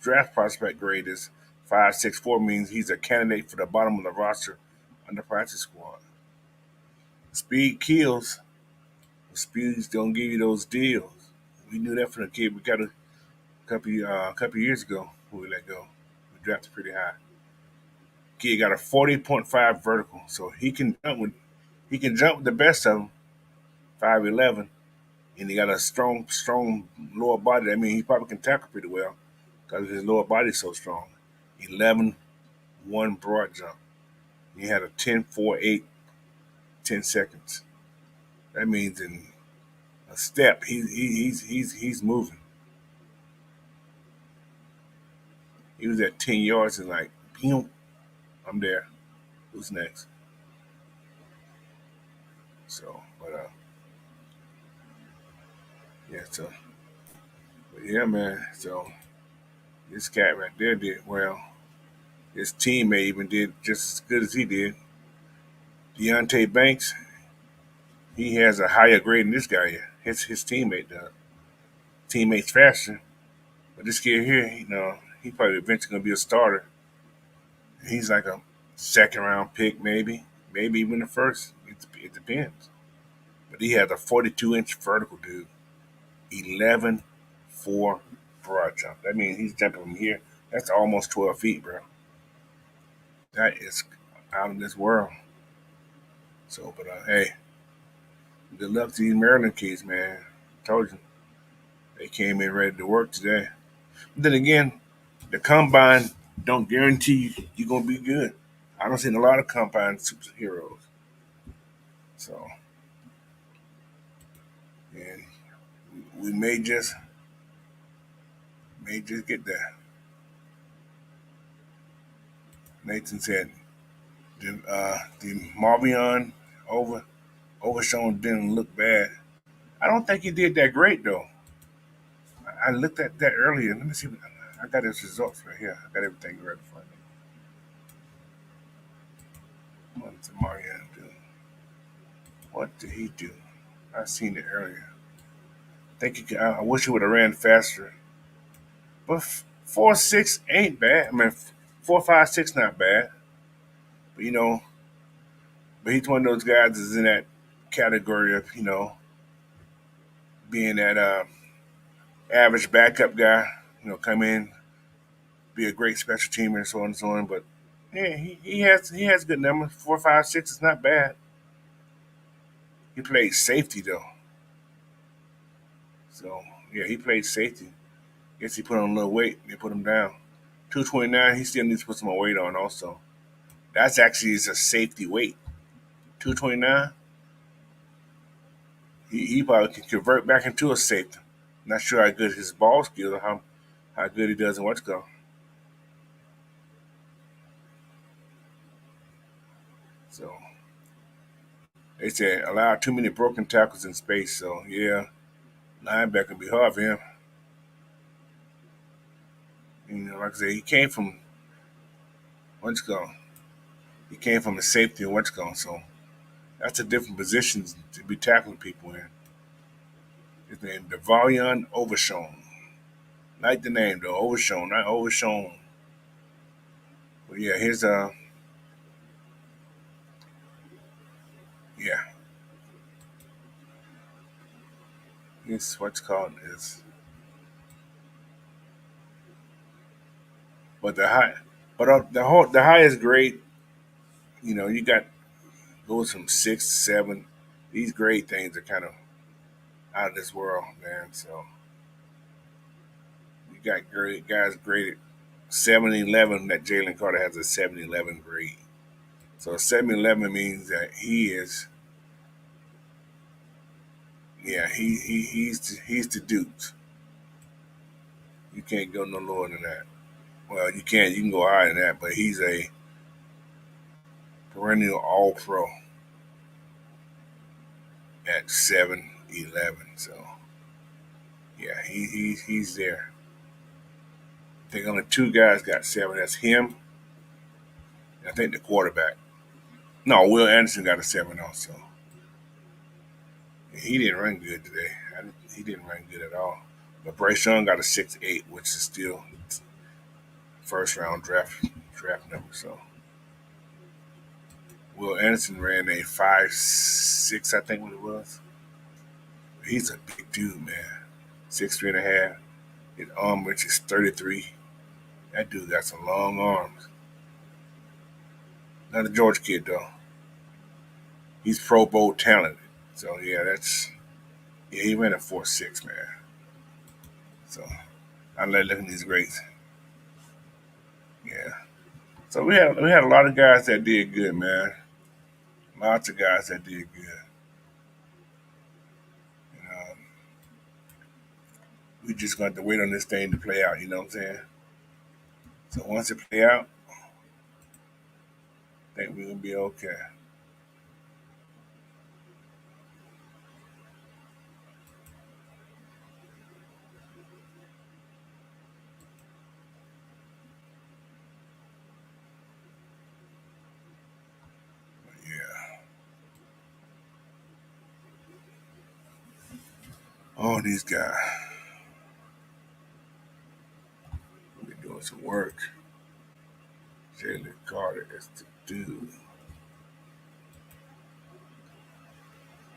Speaker 1: draft prospect grade is 5.64, means he's a candidate for the bottom of the roster on the practice squad. Speed kills. Speeds don't give you those deals. We knew that from the kid we got a couple years ago when we let go. We drafted pretty high. Kid got a 40.5 vertical, so he can jump with the best of them. 5'11", and he got a strong lower body. I mean, he probably can tackle pretty well because his lower body's so strong. 11.1 broad jump. He had a 10.48, 10 seconds. That means in a step, he's moving. He was at 10 yards and like, pew, I'm there. Who's next? So, yeah, but yeah, man. So this cat right there did well. His teammate even did just as good as he did. Deontay Banks, he has a higher grade than this guy here. His teammate does. Teammate's faster. But this kid here, he probably eventually gonna be a starter. He's like a second round pick, maybe even the first. It depends. But he has a 42-inch vertical, dude. 11.4 broad jump. That means he's jumping from here. That's almost 12 feet, bro. That is out of this world. So, but hey, good luck to these Maryland kids, man. Told you they came in ready to work today. But then again, the combine don't guarantee you're gonna be good. I don't seen a lot of combine superheroes. So, and we may just get there. Nathan said the Marvion overshown didn't look bad. I don't think he did that great though. I looked at that earlier. Let me see. I got his results right here. I got everything right in front of me. What did Marion do? What did he do? I seen it earlier. I wish he would have ran faster. But 4.6 ain't bad. I mean, 4.56 not bad. But but he's one of those guys that's in that category of being that average backup guy. Come in, be a great special teamer and so on and so on. But yeah, he has good numbers. 4.56 is not bad. He played safety though, so yeah, he played safety. Guess he put on a little weight. They put him down. 229. He still needs to put some more weight on. Also, that's actually a safety weight. 229. He probably can convert back into a safety. Not sure how good his ball skills or how good he does in what's go. So they said allow too many broken tackles in space. So yeah, linebacker be hard for him. Like I said, he came from what's go. He came from a safety and what's going. So that's a different position to be tackling people in. His name Devavion Overshown. Like the name though, Overshown, not Overshown. But yeah, here's yeah, here's what's called is. But the highest grade, you got Goes from 6 to 7. These grade things are kind of out of this world, man. So you got great guys graded 7-11. That Jalen Carter has a 7-11 grade. So 7-11 means that he is, yeah, he's the dudes. You can't go no lower than that. Well, you can. You can go higher than that, but he's a perennial All Pro at 7-11. So yeah, he's there. I think only two guys got 7. That's him. And I think the quarterback. No, Will Anderson got a 7 also. He didn't run good today. He didn't run good at all. But Bryce Young got a 6.8, which is still first round draft number. So Will Anderson ran a 5.6, I think what it was. He's a big dude, man. 6'3.5". His arm reach is 33. That dude got some long arms. Not a Georgia kid though. He's Pro Bowl talented. So yeah, he ran a 4.6, man. So I like looking at these grades. Yeah. So we had a lot of guys that did good, man. Lots of guys that did good. And, we just got to wait on this thing to play out. You know what I'm saying? So once it play out, I think we're gonna be okay. But yeah, all these guys be doing some work. Jalen Carter is the dude.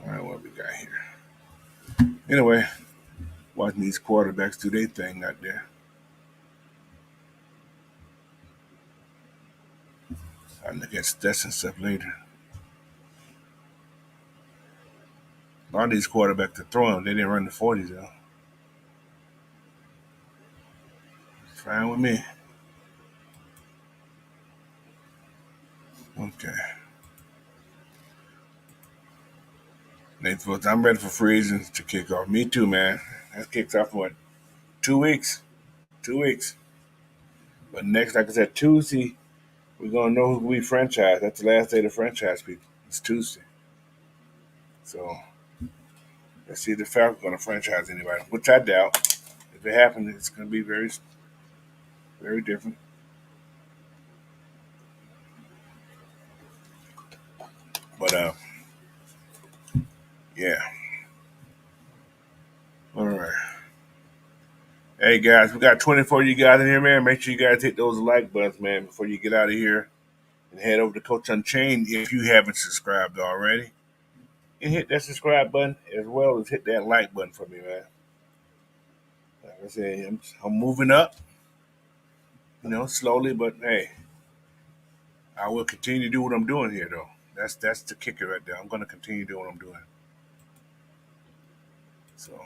Speaker 1: All right, what we got here? Anyway, watching these quarterbacks do their thing out there. I look at stats and stuff later. A lot of these quarterbacks are throwing. They didn't run the 40s though. It's fine with me. Okay. Next, I'm ready for free agents to kick off. Me too, man. That kicks off in what? 2 weeks. 2 weeks. But next, like I said, Tuesday, we're gonna know who we franchise. That's the last day of the franchise people. It's Tuesday. So let's see if the Falcons gonna franchise anybody, which I doubt. If it happens, it's gonna be very, very different. But yeah. All right. Hey guys, we got 24 of you guys in here, man. Make sure you guys hit those like buttons, man, before you get out of here. And head over to Coach Unchained if you haven't subscribed already. And hit that subscribe button as well as hit that like button for me, man. Like I said, I'm moving up, slowly, but hey, I will continue to do what I'm doing here, though. That's the kicker right there. I'm going to continue doing what I'm doing. So,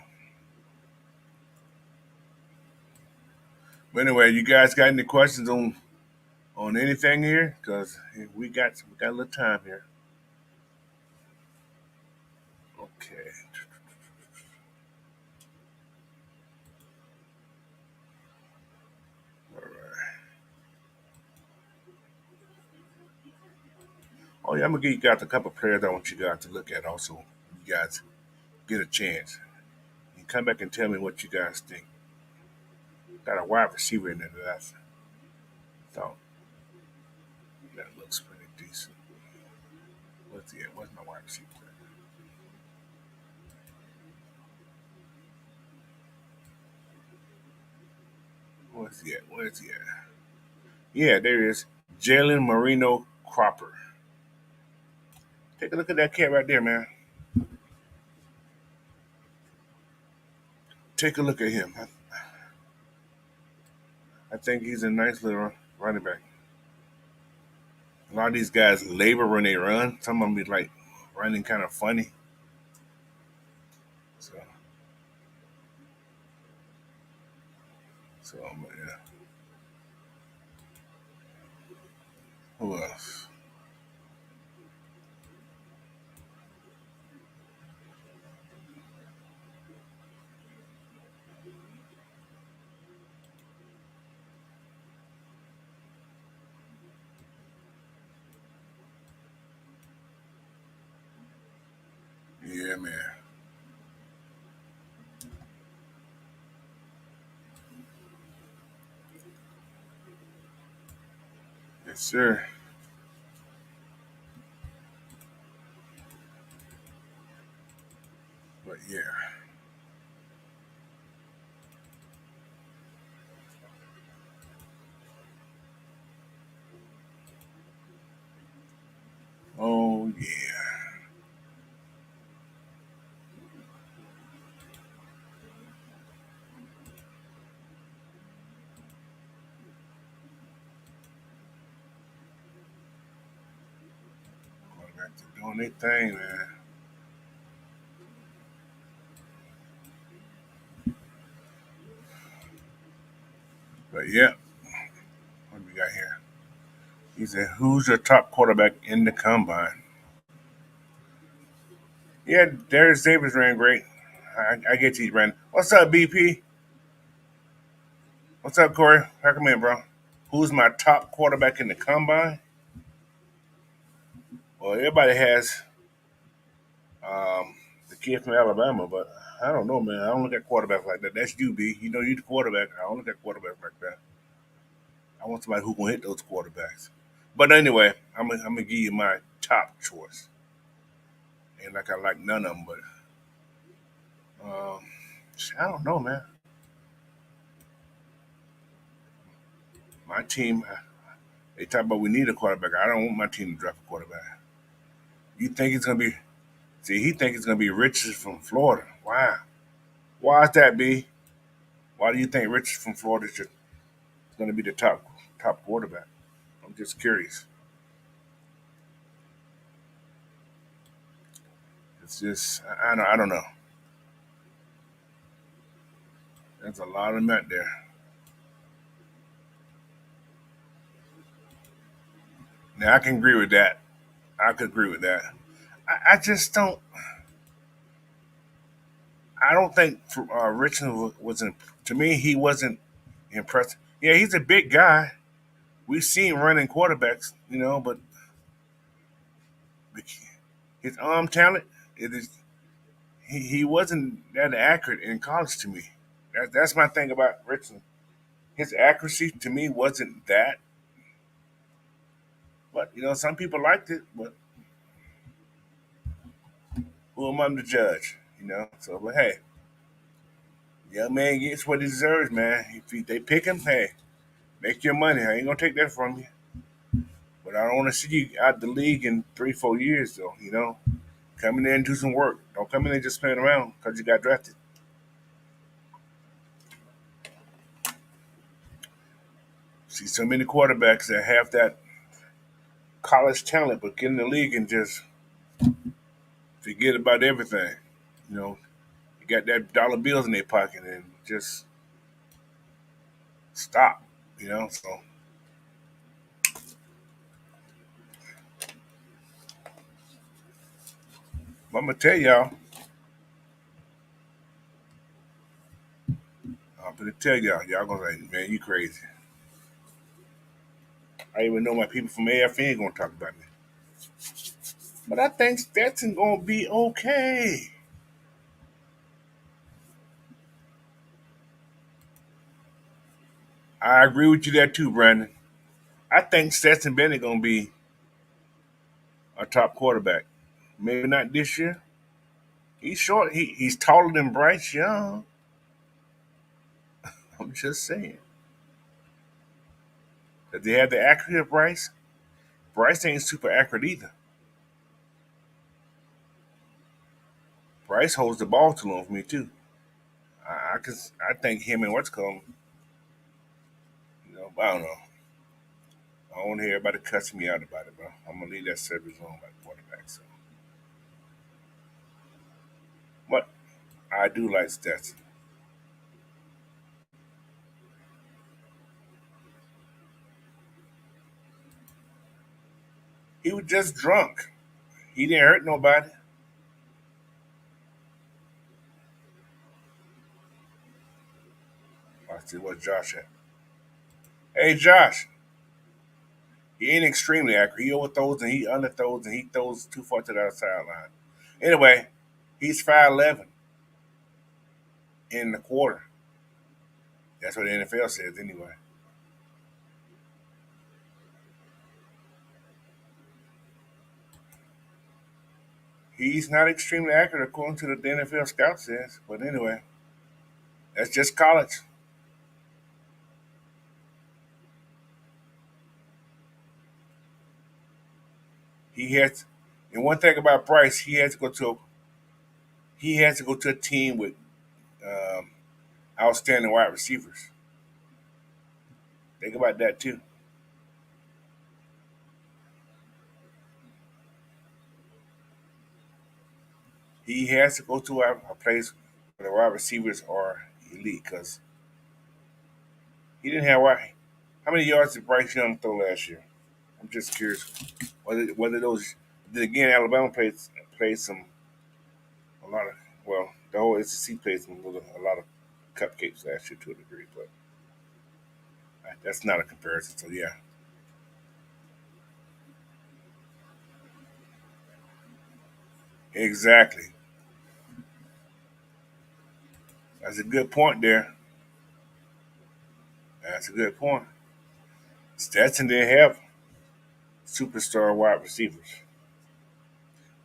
Speaker 1: but anyway, you guys got any questions on anything here? Because we got a little time here. Okay. All right. Oh yeah, I'm gonna give you guys a couple of players I want you guys to look at. Also, you guys get a chance. You come back and tell me what you guys think. Got a wide receiver in there that I thought that looks pretty decent. What's my wide receiver? Where's he at? Where's he at? Yeah, there he is. Jalen Marino Cropper. Take a look at that cat right there, man. Take a look at him. I think he's a nice little running back. A lot of these guys labor when they run. Some of them be like running kind of funny. So, but yeah. Who else? Yeah, man. Yes, sir. But yeah. Oh yeah. Going back to doing their thing, man. But yeah, what do we got here? He said, "Who's your top quarterback in the combine?" Yeah, Darius Davis ran great. I get you, he ran. What's up, BP? What's up, Corey? How come in, bro? Who's my top quarterback in the combine? Well, everybody has the kid from Alabama, but I don't know, man. I don't look at quarterbacks like that. That's you, B. You know, you the quarterback. I don't look at quarterbacks like that. I want somebody who can hit those quarterbacks. But anyway, I'm gonna give you my top choice. Ain't like I like none of them, but um, I don't know, man. My team, they talk about we need a quarterback. I don't want my team to draft a quarterback. You think it's gonna be? See, he think it's gonna be Richards from Florida. Why? Why is that, B? Why do you think Richards from Florida is gonna be the top quarterback? I'm just curious. It's just I don't know. There's a lot of them out there. Now I can agree with that. I could agree with that. I just don't. I don't think Richmond wasn't. To me, he wasn't impressive. Yeah, he's a big guy. We've seen running quarterbacks, but his arm talent, it is he wasn't that accurate in college to me. That's my thing about Richmond. His accuracy to me wasn't that, but some people liked it. But who am I to judge? But hey, young man gets what he deserves, man. They pick him, hey, make your money. I ain't gonna take that from you. But I don't want to see you out the league in 3, 4 years, though. Come in there and do some work. Don't come in there just playing around because you got drafted. See so many quarterbacks that have that college talent, but get in the league and just forget about everything. You know, you got that dollar bills in their pocket and just stop. So I'm gonna tell y'all. I'm gonna tell y'all. Y'all gonna say, man, you crazy. I even know my people from AFN gonna talk about me. But I think Stetson gonna be okay. I agree with you there too, Brandon. I think Stetson Bennett gonna be a top quarterback. Maybe not this year. He's short. He's taller than Bryce Young. I'm just saying. That they have the accuracy of Bryce. Bryce ain't super accurate either. Bryce holds the ball too long for me too. I think him and what's called, I don't know. I don't want to hear everybody cussing me out about it, bro. I'm gonna leave that service alone by the quarterback. So, but I do like Stetson. He was just drunk. He didn't hurt nobody. I see what Josh at. Hey, Josh. He ain't extremely accurate. He overthrows and he underthrows and he throws too far to the outside line. Anyway, he's 5'11" in the quarter. That's what the NFL says anyway. He's not extremely accurate according to the NFL scout says. But anyway, that's just college. He has, and one thing about Bryce, he has to go to a team with um, outstanding wide receivers. Think about that too. He has to go to a place where the wide receivers are elite because he didn't have wide. How many yards did Bryce Young throw last year? I'm just curious whether those. Then again, Alabama played some a lot of well, the whole SEC played a lot of cupcakes last year to a degree, but that's not a comparison. So yeah, exactly. That's a good point there. That's a good point. Stetson didn't have superstar wide receivers,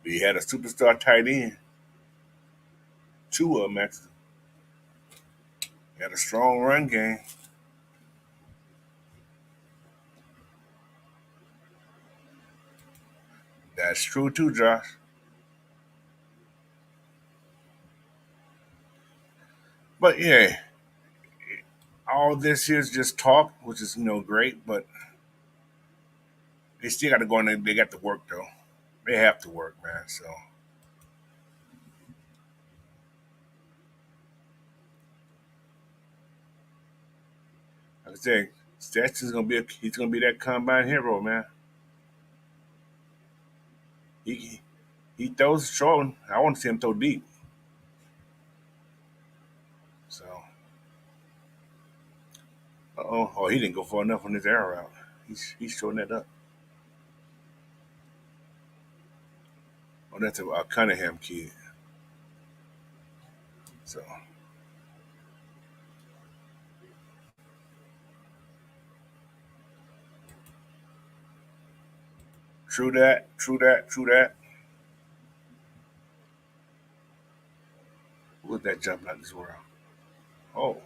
Speaker 1: but he had a superstar tight end. Two of them actually. He had a strong run game. That's true too, Josh. But yeah, all this here is just talk, which is great. But they still got to go in there. They got to work though. They have to work, man. So like I said, Stetson's gonna be he's gonna be that combine hero, man. He he throws short. I want to see him throw deep. So oh, he didn't go far enough on his arrow route. He's showing that up. Oh, that's a Cunningham kid. So true that, true that, true that. Look at that jump out this world. Oh,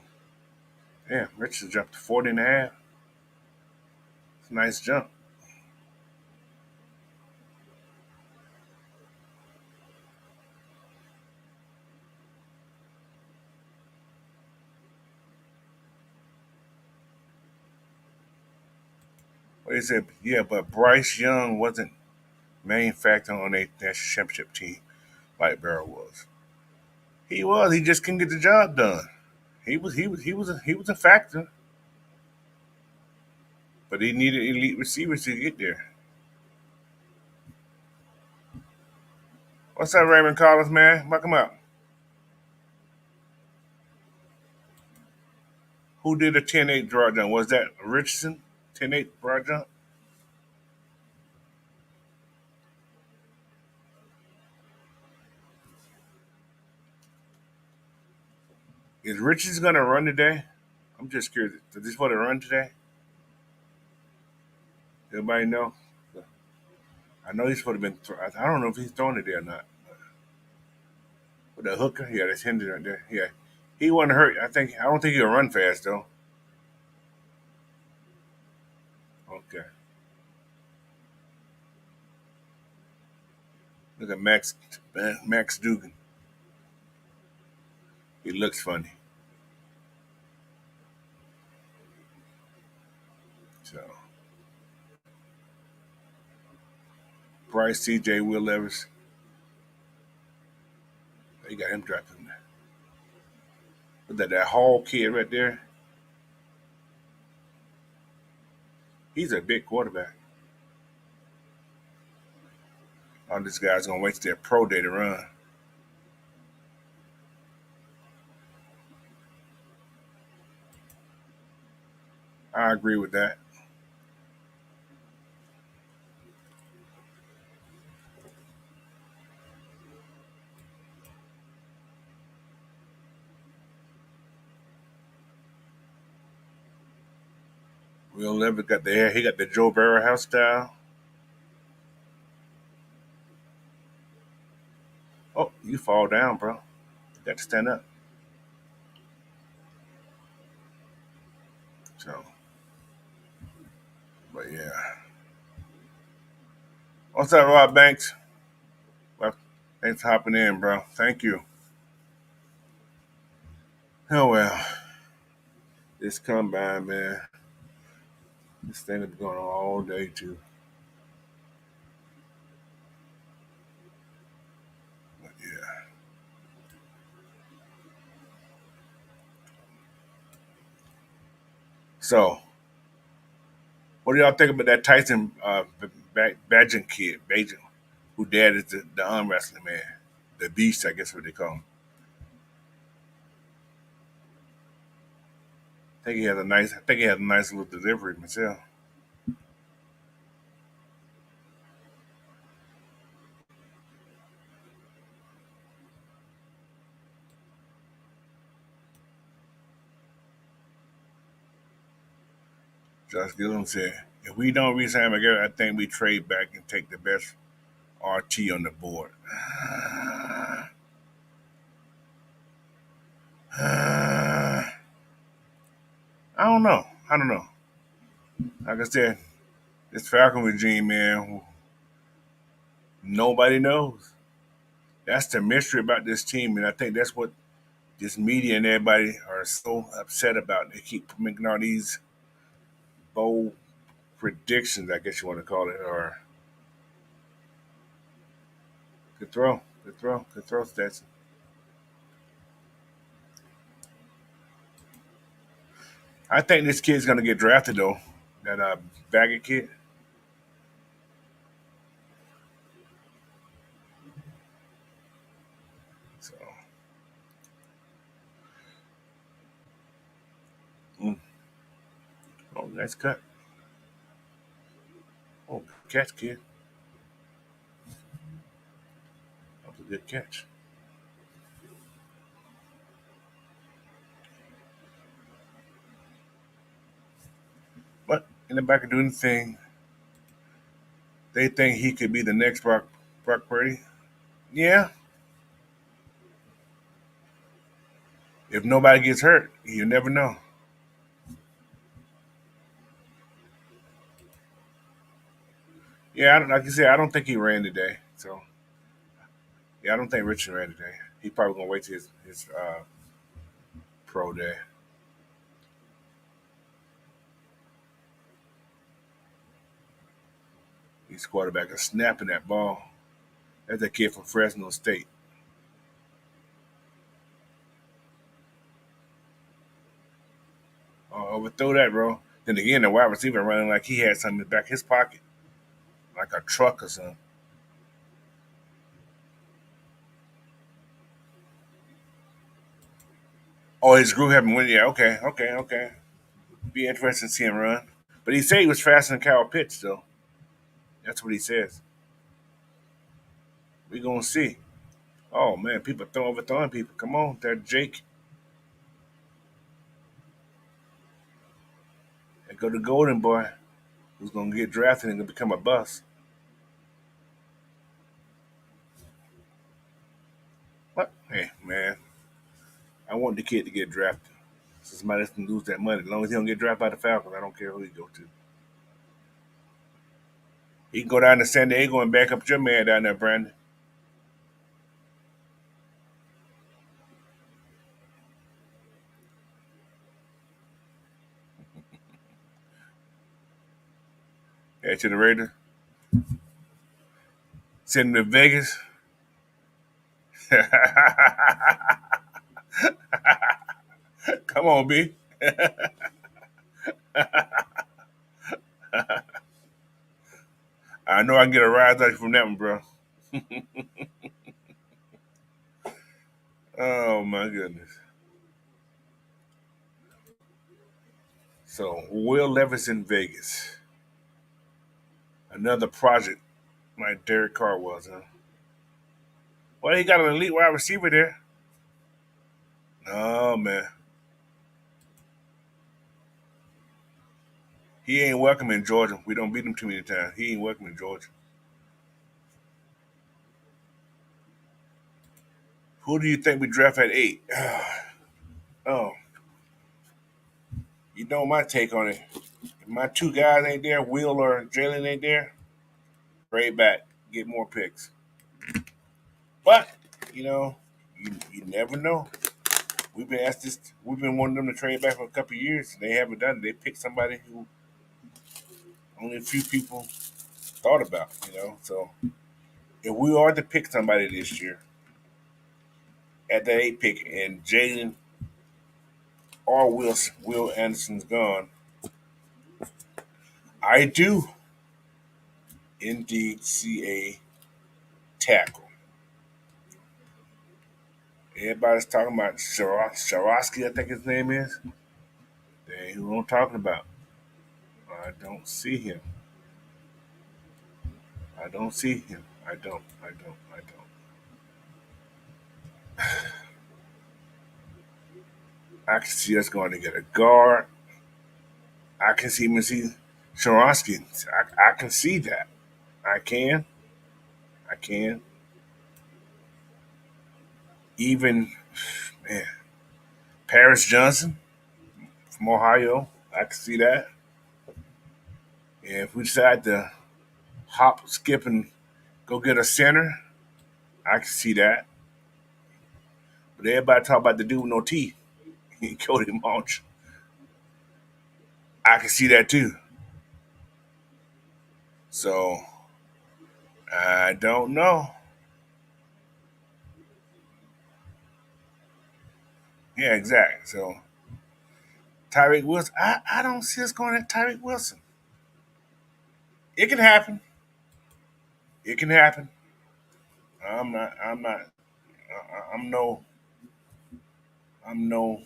Speaker 1: damn, Richardson jumped to 40 and a half. It's a nice jump. Well, he said, yeah, but Bryce Young wasn't main factor on a national championship team like Barrow was. He was. He just couldn't get the job done. He was a factor, but he needed elite receivers to get there. What's up, Raymond Collins, man? Welcome up. Who did a 10-8 draw jump? Was that Richardson? 10-8 draw jump? Is Richardson gonna run today? I'm just curious. Does he supposed to run today? Everybody know? I know he's supposed to been. I don't know if he's throwing it there or not. With the hooker, yeah, that's him right there. Yeah, he wasn't hurt. I don't think he'll run fast though. Okay. Look at Max Dugan. He looks funny. So Bryce, CJ, Will Levis. They got him drafted. But that Hall kid right there, he's a big quarterback. All these guys gonna wait till their pro day to run. I agree with that. Will Levis got the hair. He got the Joe Burrow house style. Oh, you fall down, bro. You got to stand up. So, but yeah. What's up, Rob Banks? Well, thanks for hopping in, bro. Thank you. Oh well, this combine, man. This thing has been going on all day too. But yeah. So, what do y'all think about that Tyson Badgett kid, Badgett, who dad is the arm wrestling man, the beast, I guess what they call him. I think he has a nice little delivery myself. Josh Gillum said, "If we don't resign McGarrett, I think we trade back and take the best RT on the board." I don't know. I don't know. Like I said, this Falcon regime, man, nobody knows. That's the mystery about this team, and I think that's what this media and everybody are so upset about. They keep making all these bold predictions, I guess you want to call it, or good throw stats. I think this kid's gonna get drafted though. That Baggett kid. So, mm. Oh, nice cut. Oh, good catch, kid. That was a good catch. But in the back of doing the thing, they think he could be the next Brock Purdy. Yeah, if nobody gets hurt, you never know. Yeah, like you said, I don't think he ran today. So yeah, I don't think Richard ran today. He probably gonna wait till his pro day. He's quarterback is snapping that ball. That's a kid from Fresno State. Overthrow that, bro. Then again, the wide receiver running like he had something in the back of his pocket, like a truck or something. Oh, his group having win. Yeah, okay, okay, okay. Be interesting to see him run. But he said he was faster than Kyle Pitts, though. That's what he says. We gonna see. Oh man, people overthrowing people. Come on, that Jake. And go to Golden Boy, who's gonna get drafted and gonna become a bust. What? Hey man, I want the kid to get drafted. So somebody else can lose that money. As long as he don't get drafted by the Falcons, I don't care who he go to. He can go down to San Diego and back up your man down there, Brandon. Head to the Raiders. Send him to Vegas. Come on, B. I know I can get a rise out from that one, bro. Oh my goodness. So Will Levis in Vegas. Another project like Derek Carr was, huh? Well, he got an elite wide receiver there. Oh man. He ain't welcome in Georgia. We don't beat him too many times. He ain't welcome in Georgia. Who do you think we draft at 8? Oh, you know my take on it. If my two guys ain't there, Will or Jalen ain't there, trade back, get more picks. But, you know, you never know. We've been asked this. We've been wanting them to trade back for a couple of years. They haven't done it. They picked somebody who only a few people thought about. So if we are to pick somebody this year at that 8 pick, and Jalen or Will Anderson's gone, I do indeed see a tackle. Everybody's talking about Sharosky, I think his name is. That ain't who I'm talking about. I don't see him. I don't see him. I don't. I don't. I don't. I can see us going to get a guard. I can see Sharosky. I can see that. I can. I can. Even, man, Paris Johnson from Ohio. I can see that. And if we decide to hop, skip, and go get a center, I can see that. But everybody talk about the dude with no teeth, Cody Mulch. I can see that too. So I don't know. Yeah, exactly. So Tyreek Wilson, I don't see us going at Tyreek Wilson. It can happen. It can happen. I'm not. I'm not. I'm no. I'm no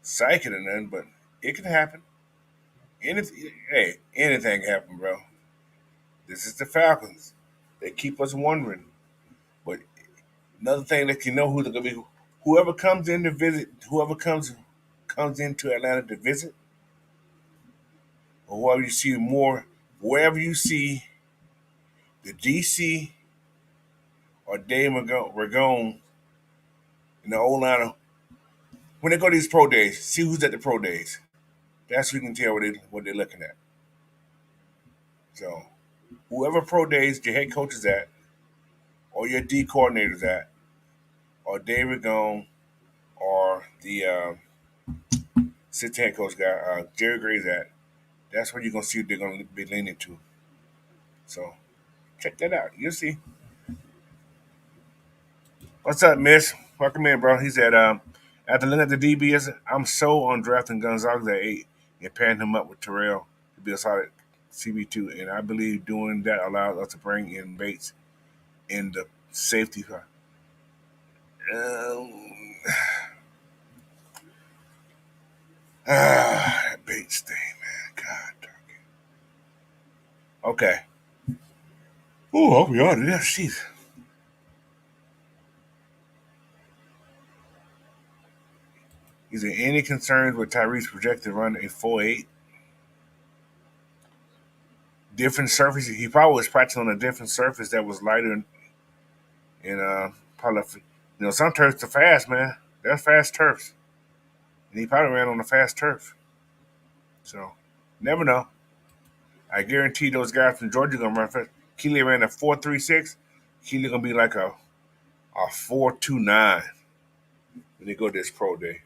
Speaker 1: psychic or nothing, but it can happen. Hey, anything can happen, bro. This is the Falcons. They keep us wondering. But another thing that you know who's gonna be, whoever comes in to visit, whoever comes into Atlanta to visit, or whoever you see more, wherever you see the DC or Dave Ragone in the old line, when they go to these pro days, see who's at the pro days. That's who you can tell what they're looking at. So whoever pro days your head coach is at, or your D coordinator's at, or David Gone, or the assistant head coach guy, Jerry Gray's at, that's where you're gonna see what they're gonna be leaning to. So check that out. You'll see. What's up, Miss? Welcome in, bro. He said, after looking at the DBS, I'm so on drafting Gonzalez at 8 and pairing him up with Terrell to be a solid CB2. And I believe doing that allows us to bring in Bates in the safety. Um, that Bates thing, man. God darn it. Okay. Oh, hope we are. Yeah, jeez. Is there any concerns with Tyree's projected run a 4.8? Different surface. He probably was practicing on a different surface that was lighter and probably, some turfs are fast, man. They're fast turfs. And he probably ran on a fast turf. So, never know. I guarantee those guys from Georgia gonna run fast. Keely ran a 4.36. Keely gonna be like a 4.29 when they go to this pro day.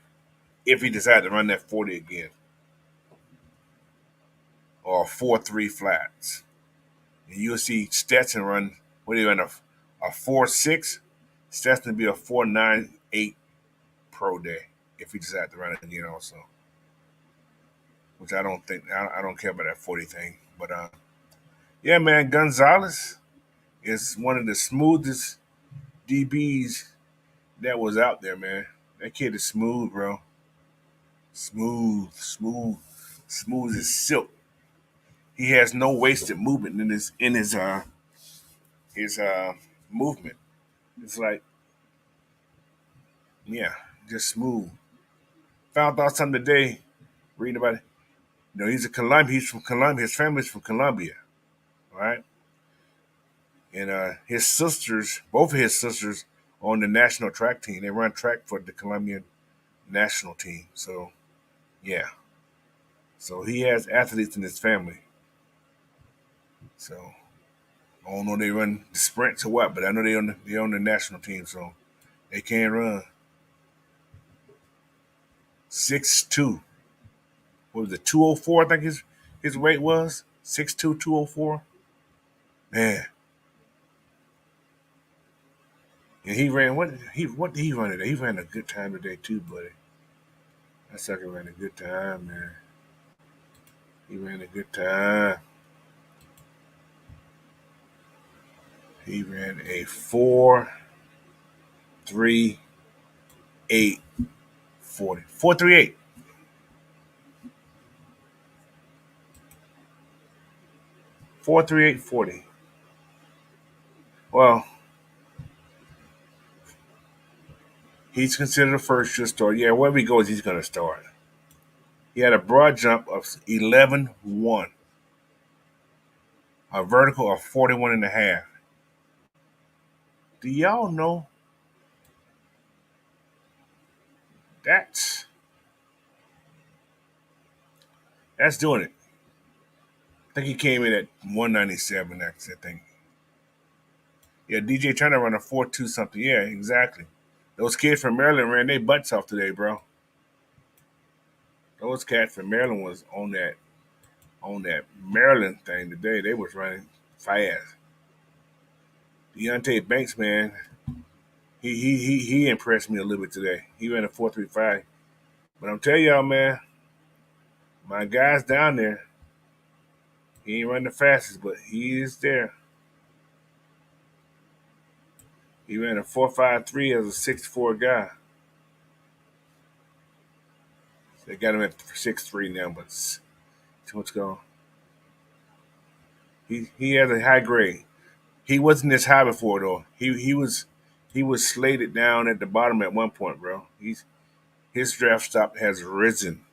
Speaker 1: If he decides to run that 40 again. Or 4.3 flats. And you'll see Stetson run What are you in a 4.6? Stetson would be a 4.98 pro day if he decides to run it again also. Which I don't think I don't care about that 40 thing. But yeah, man, Gonzalez is one of the smoothest DBs that was out there, man. That kid is smooth, bro. Smooth, smooth as silk. He has no wasted movement in his movement. It's like, yeah, just smooth. Found out something today, reading about it. You know, he's a Colombian. He's from Colombia. His family's from Colombia, right? And his sisters, both of his sisters, on the national track team. They run track for the Colombian national team. So yeah, so he has athletes in his family. So I don't know if they run the sprints or what, but I know they on the national team, so they can run 6'2". What was it, 204? I think his weight was 6'2", 204. Man, and he ran what did he run today? He ran a good time today too, buddy. That sucker ran a good time, man. He ran a good time. He ran a 4.38 40. 4.38. 4.38 40. Well, he's considered a first year start. Yeah, wherever he goes, he's going to start. He had a broad jump of 11.1, a vertical of 41 and a half. Do y'all know that's that's doing it? I think he came in at 197. That's I think. Yeah, DJ Turner run a 4.2 something. Yeah, exactly. Those kids from Maryland ran their butts off today, bro. Those cats from Maryland was on that Maryland thing today. They was running fast. Deontay Banks, man, he impressed me a little bit today. He ran a 4.35. But I'm telling y'all, man, my guy's down there. He ain't running the fastest, but he is there. He ran a 4.53 as a 6'4" guy. They got him at 6'3" now, but too much going. He has a high grade. He wasn't this high before though. He was slated down at the bottom at one point, bro. His draft stock has risen.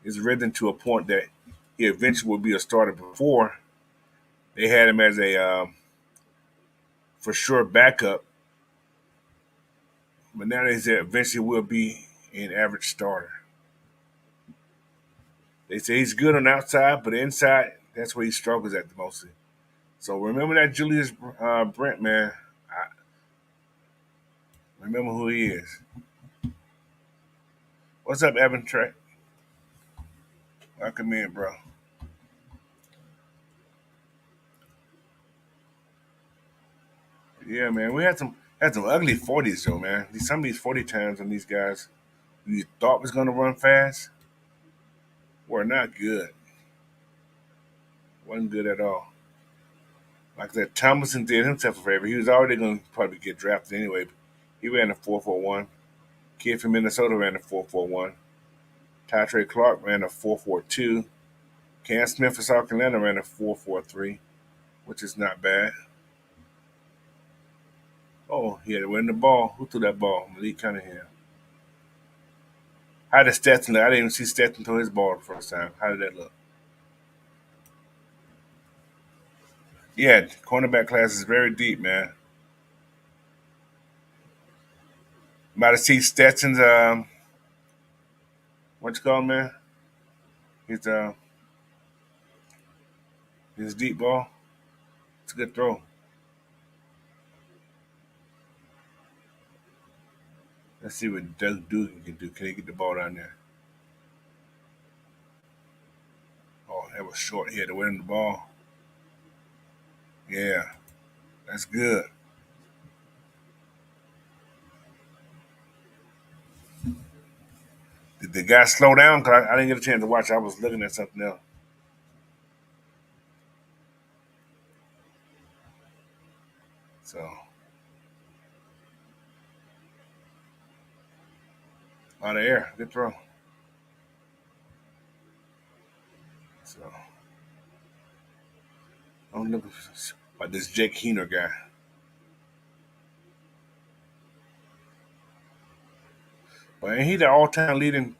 Speaker 1: It's risen to a point that he eventually will be a starter. Before they had him as a for sure backup, but now they said eventually will be an average starter. They say he's good on the outside, but inside that's where he struggles at the most. So remember that Julius Brent, man. Remember who he is. What's up, Evan Trey? Welcome in, bro. Yeah, man. We had some ugly 40s though, man. Some of these 40 times on these guys you thought was gonna run fast were not good. Wasn't good at all. Like that, Thomason did himself a favor. He was already going to probably get drafted anyway. He ran a 4.41. Kid from Minnesota ran a 4.41. Ty Clark ran a 4.42. Cam Smith for South Carolina ran a 4.43, which is not bad. Oh, he had to win the ball. Who threw that ball? Malik Cunningham. How did Stetson look? I didn't even see Stetson throw his ball the first time. How did that look? Yeah, cornerback class is very deep, man. About to see Stetson's what you call him, man? His his deep ball. It's a good throw. Let's see what Doug Dugan can do. Can he get the ball down there? Oh, that was short. He had to win the ball. Yeah, that's good. Did the guy slow down? Cause I didn't get a chance to watch. I was looking at something else. So out of air, good throw. So I'm looking about this Jake Heener guy. But ain't he the all-time leading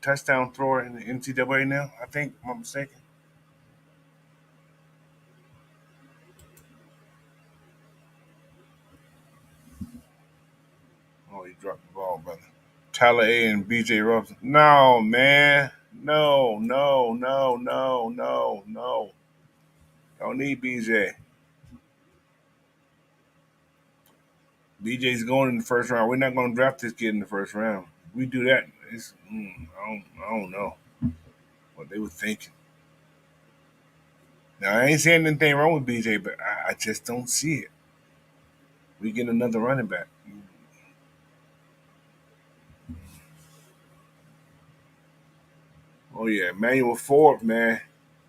Speaker 1: touchdown thrower in the NCAA now? I think, if I'm mistaken. Oh, he dropped the ball, brother. Tyler A and BJ Robinson. No, man. No, no, no, no, no, no. Don't need BJ. BJ's going in the first round. We're not going to draft this kid in the first round. If we do that, I don't know what they were thinking. Now, I ain't saying anything wrong with BJ, but I just don't see it. We get another running back. Oh, yeah. Emmanuel Ford, man.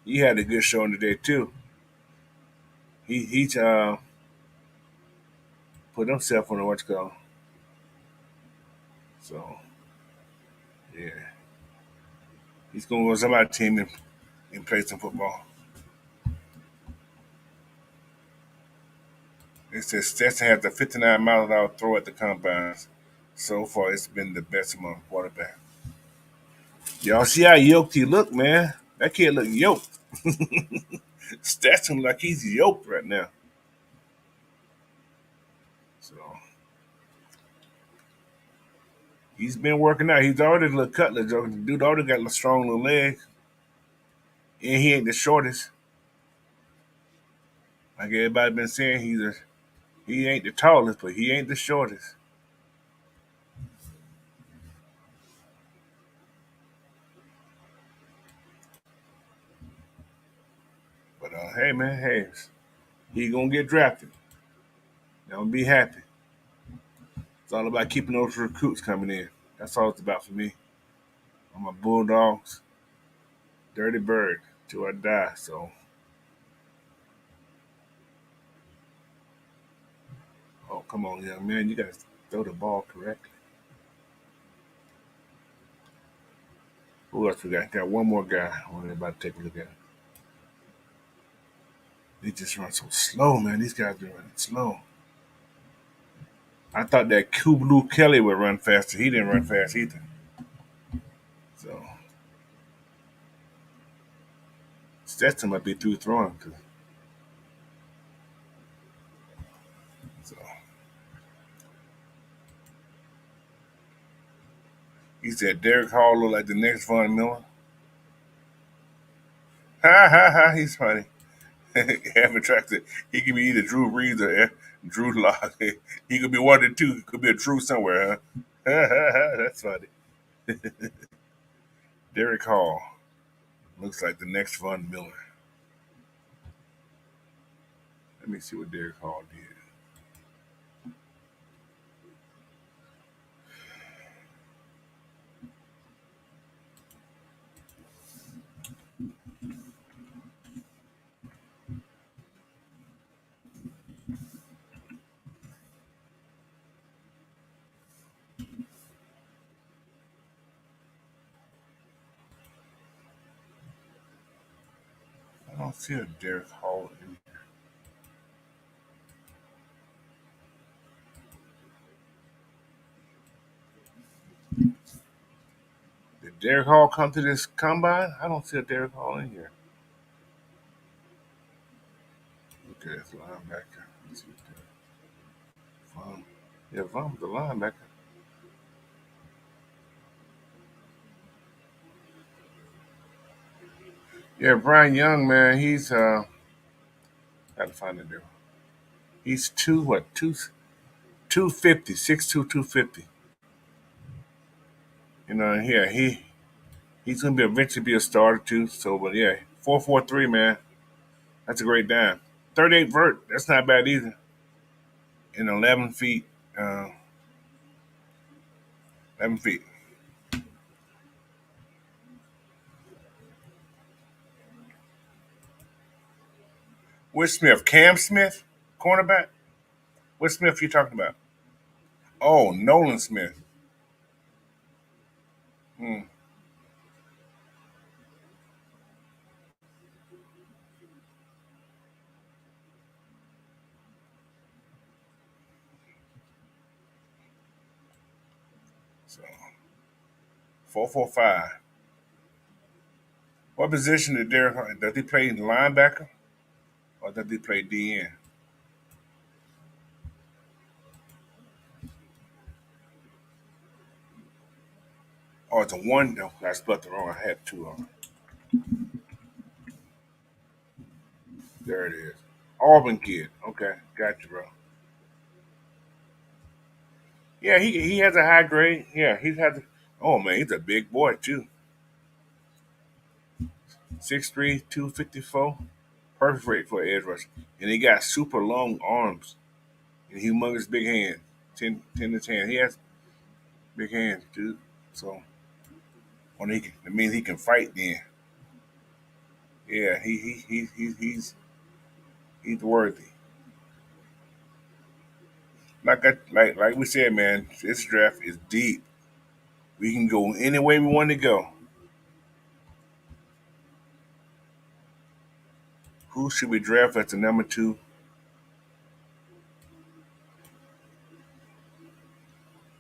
Speaker 1: He had a good showing today, too. He put himself on the what's called. So, yeah. He's going to go to somebody's team and play some football. It says Stetson has a 59-mile-an-hour throw at the combines. So far, it's been the best among quarterbacks. Y'all see how yoked he look, man? That kid look yoked. Stetson like he's yoked right now. So he's been working out. He's already a little cutlet. The dude already got a strong little legs, and he ain't the shortest. Like everybody been saying, he ain't the tallest, but he ain't the shortest. But hey, man, hey, he gonna get drafted. Y'all be happy. It's all about keeping those recruits coming in. That's all it's about for me. I'm a Bulldogs, dirty bird till I die. So, oh come on, young man, you gotta throw the ball correctly. Who else we got? Got one more guy. I'm about to take a look at. They just run so slow, man. These guys been running slow. I thought that Kublu Kelly would run faster. He didn't run fast either. So Stetson might be through throwing. So he said Derek Hall look like the next Von Miller. Ha ha ha! He's funny. Have attracted. He could be either Drew Brees or Drew Lock. He could be one of the two. He could be a Drew somewhere, huh? That's funny. Derek Hall looks like the next Von Miller. Let me see what Derek Hall did. I don't see a Derek Hall in. Did Derek Hall come to this combine? I don't see a Derek Hall in here. Okay, it's linebacker. Let's see what Von. Yeah, Von's the linebacker. Yeah, Brian Young, man, he's gotta find it there. He's two 250, 6'2", 250. You know, yeah, he's gonna be eventually be a starter too. So, but yeah, 4.43, man, that's a great dime. 38 vert. That's not bad either. In 11 feet. 11 feet. Which Smith? Cam Smith? Cornerback? What Smith you talking about? Oh, Nolan Smith. Hmm. So 445. What position did Derek? Does he play linebacker or does he play DN? Oh, it's a one. No, I spelled it wrong. I had two on. There it is. Auburn kid. Okay, got you, bro. Yeah, he has a high grade. Yeah, he's had. Oh man, he's a big boy too. 6'3", 254. Perfect rate for an edge rusher. And he got super long arms and humongous big hands. 10 inch hand. He has big hands, dude. So when that means he can fight then. Yeah, he's worthy. Like we said, man, this draft is deep. We can go any way we want to go. Who should we draft as the number two?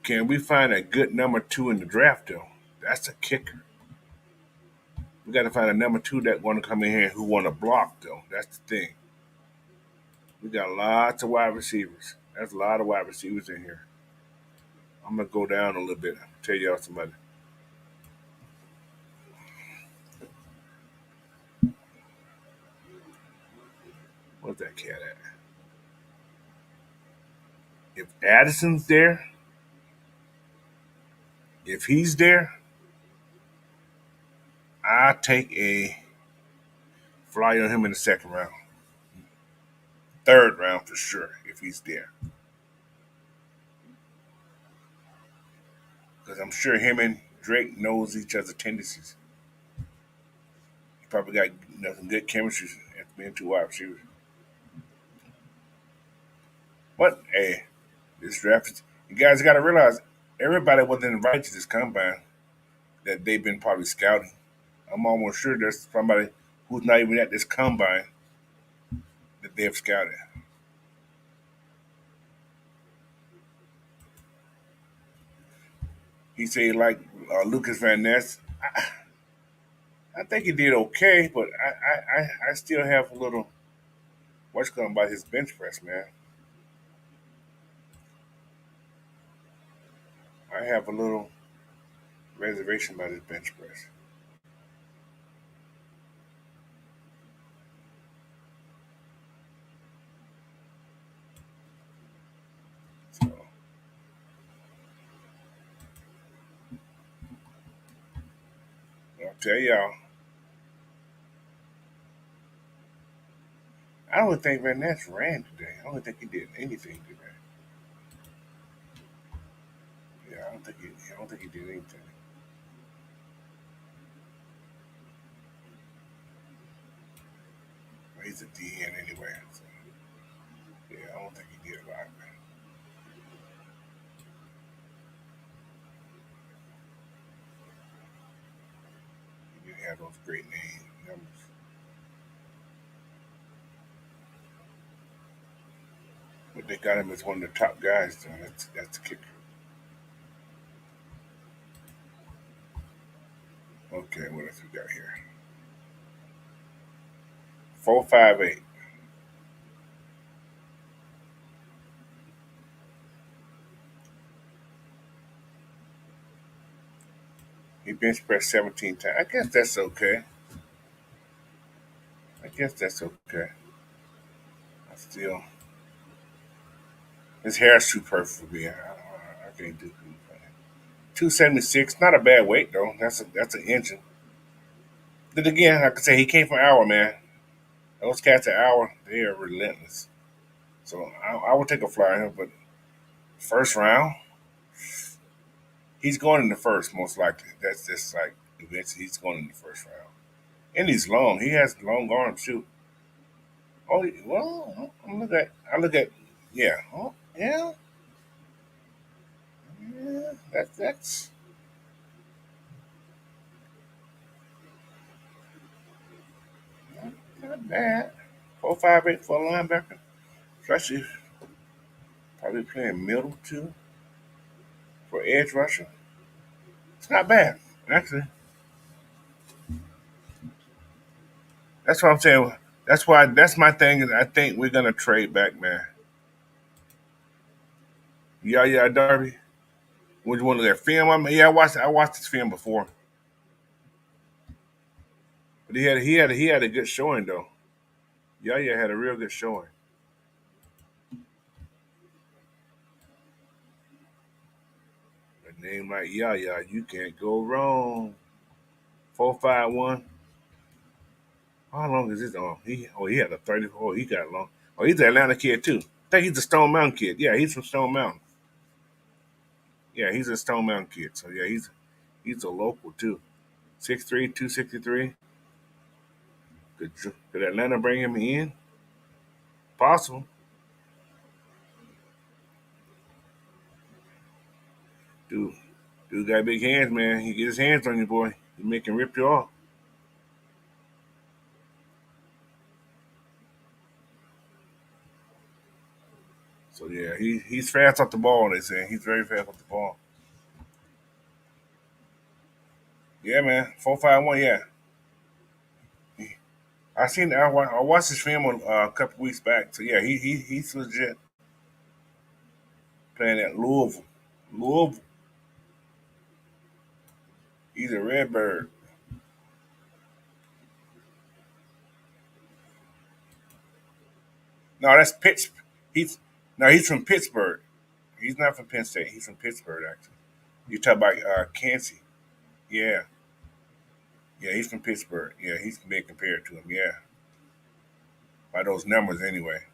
Speaker 1: Can we find a good number two in the draft though? That's a kicker. We got to find a number two that want to come in here who want to block though. That's the thing. We got lots of wide receivers. That's a lot of wide receivers in here. I'm gonna go down a little bit. Tell y'all somebody. What's that cat at? If Addison's there, if he's there, I take a flyer on him in the second round, third round for sure if he's there, because I'm sure him and Drake knows each other's tendencies. He probably got some good chemistry after being two wide receivers. But hey, this draft is, you guys got to realize everybody wasn't invited to this combine that they've been probably scouting. I'm almost sure there's somebody who's not even at this combine that they have scouted. He said like Lucas Van Ness. I think he did okay, but I still have a little what's going about his bench press, man. I have a little reservation about his bench press. So I'll tell y'all, I don't think Van Ness ran today. I don't think he did anything today. Yeah, I don't think he did anything. Well, he's a DN anyway. So, yeah, I don't think he did a lot. He didn't have those great name numbers. But they got him as one of the top guys, though. That's the kicker. Okay, what else we got here? 458. He bench pressed 17 times. I guess that's okay. I guess that's okay. I still, his hair's too perfect for me. I can't do 276. Not a bad weight though. That's an engine. Then again, like I say, he came from Iowa, man. Those cats an hour, they are relentless. So I would take a flyer on him, but first round, he's going in the first most likely. That's just like events. He's going in the first round, and he's long. He has long arms too. Oh well, I look at yeah. Oh yeah, yeah. That's not bad. 4.58 for a linebacker, especially probably playing middle too for edge rusher. It's not bad actually. That's what I'm saying. That's why that's my thing is I think we're gonna trade back, man. Yeah, yeah, Darby. Would you want to look at film? Yeah, I watched this film before, but he had a good showing though. Yeah, yeah, had a real good showing. A name like yeah, you can't go wrong. 4.51. How long is his arm? He had a 34. He got long. Oh, he's an Atlanta kid too. I think he's a Stone Mountain kid. Yeah, he's from Stone Mountain. Yeah, he's a Stone Mountain kid. So yeah, he's a local too. 6'3", 263. Could Atlanta bring him in? Possible. Dude, dude got big hands, man. He get his hands on you, boy. He make him rip you off. So yeah, he's fast off the ball. They say he's very fast off the ball. Yeah, man. 4.51. Yeah, I watched his film a couple weeks back. So yeah, he's legit playing at Louisville. Louisville. He's a Redbird. No, that's Pitts. He's no, he's from Pittsburgh. He's not from Penn State. He's from Pittsburgh, actually. You talk about Kansas. Yeah, yeah, he's from Pittsburgh. Yeah, he's being compared to him. Yeah, by those numbers anyway.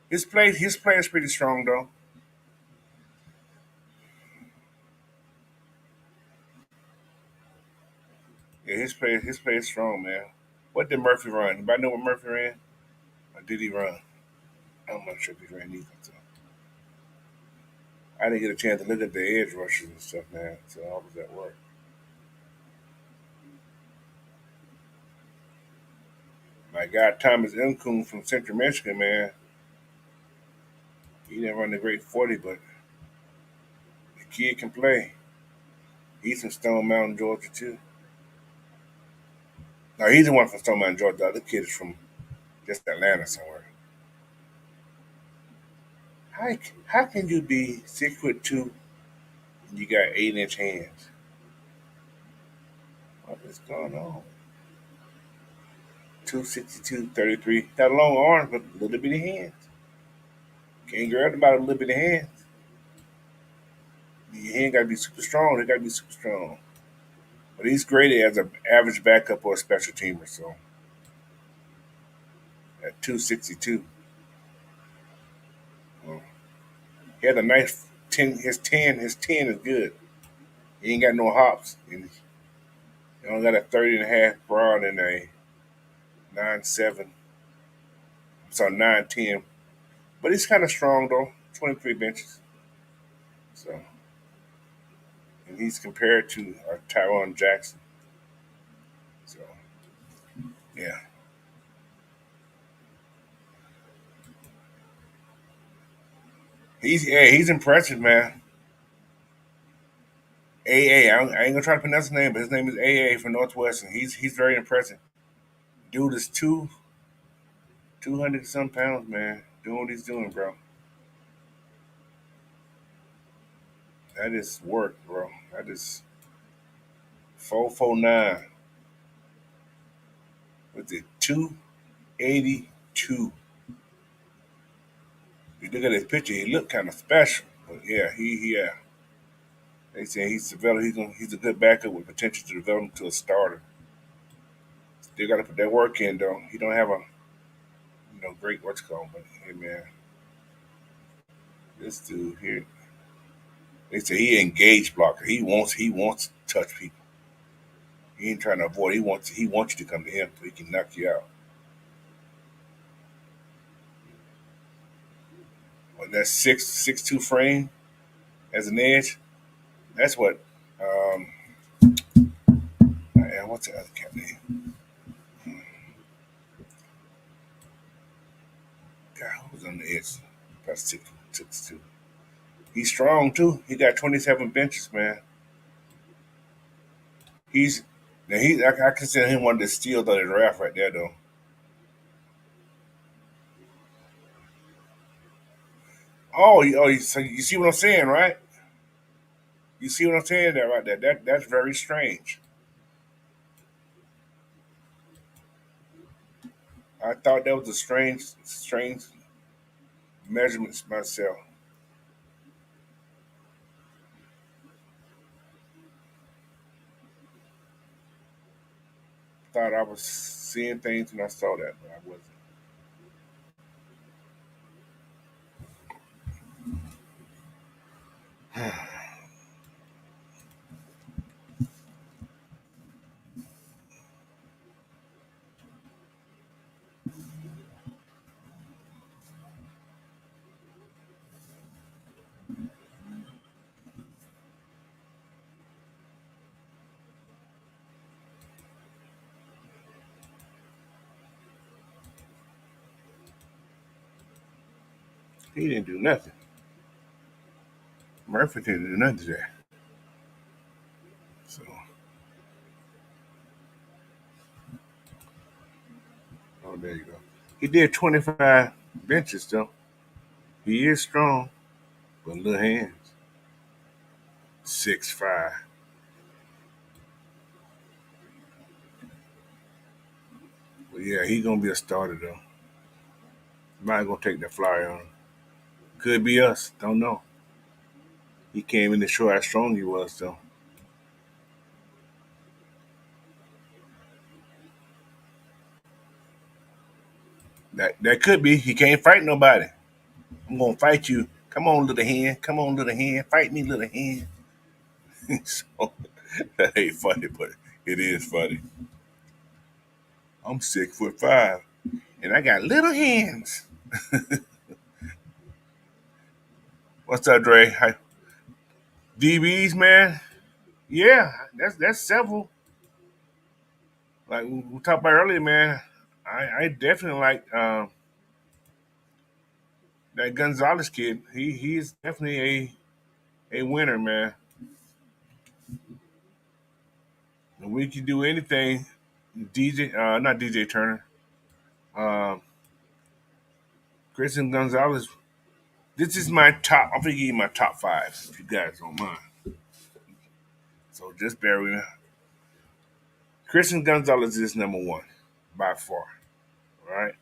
Speaker 1: His play is pretty strong though. Yeah, his play is strong, man. What did Murphy run? Anybody know what Murphy ran? Or did he run? I'm not sure if he ran either. So I didn't get a chance to look at the edge rushes and stuff, man. So I was at work. My guy Thomas Nkum from Central Michigan, man. He didn't run the great 40, but the kid can play. He's from Stone Mountain, Georgia too. No, he's the one from Stone Mountain, Georgia. The other kid is from just Atlanta somewhere. How can you be 6'2" and you got 8-inch hands? What is going on? 262, 33. Got long arms, but little bitty hands. Can't grab about a little bitty hands. Your hand got to be super strong. They got to be super strong. But he's graded as an average backup or a special teamer. So at 262, well, he had a nice 10. His ten is good. He ain't got no hops. And he only got a 30 and a half broad and a 9.7. So 9.10. But he's kind of strong though. 23 benches. So and he's compared to Tyron Jackson. So yeah, he's impressive, man. I ain't gonna try to pronounce his name, but his name is AA from Northwestern. He's very impressive. Dude is 200 some pounds, man. Doing what he's doing, bro. That is work, bro. That is 449 with the 282. You look at his picture, he looked kind of special. But yeah, yeah. They say he's developed. He's a good backup with potential to develop into a starter. Still got to put that work in, though. He don't have a no great what's called, but hey man, this dude here, they say he engaged blocker. He wants to touch people. He ain't trying to avoid. He wants you to come to him so he can knock you out. On that 6'2" frame as an edge, that's what. Um, what's the other cat name? God, who was on the edge? About 6'2". He's strong too. He got 27 benches, man. He's now I consider him one of the steals of the draft right there, though. So you see what I'm saying, right? You see what I'm saying there, right there. That's very strange. I thought that was a strange measurements myself. Thought I was seeing things when I saw that, but I wasn't. He didn't do nothing. Murphy didn't do nothing today. So, oh, there you go. He did 25 benches though. He is strong, but little hands. 6'5". But yeah, he gonna be a starter though. Might gonna take the flyer on him. Could be us. Don't know. He came in to show how strong he was though. That could be. He can't fight nobody. I'm gonna fight you. Come on, little hand. Come on, little hand. Fight me, little hand. So that ain't funny, but it is funny. I'm 6'5" and I got little hands. What's up, Dre? Hi. DBs, man. Yeah, that's several. Like we talked about earlier, man. I definitely like that Gonzalez kid. He's definitely a winner, man. And we can do anything. DJ, not DJ Turner. Um, Christian Gonzalez. This is my top. I'm gonna give you my top five if you guys don't mind. So just bear with me. Christian Gonzalez is number one by far. All right.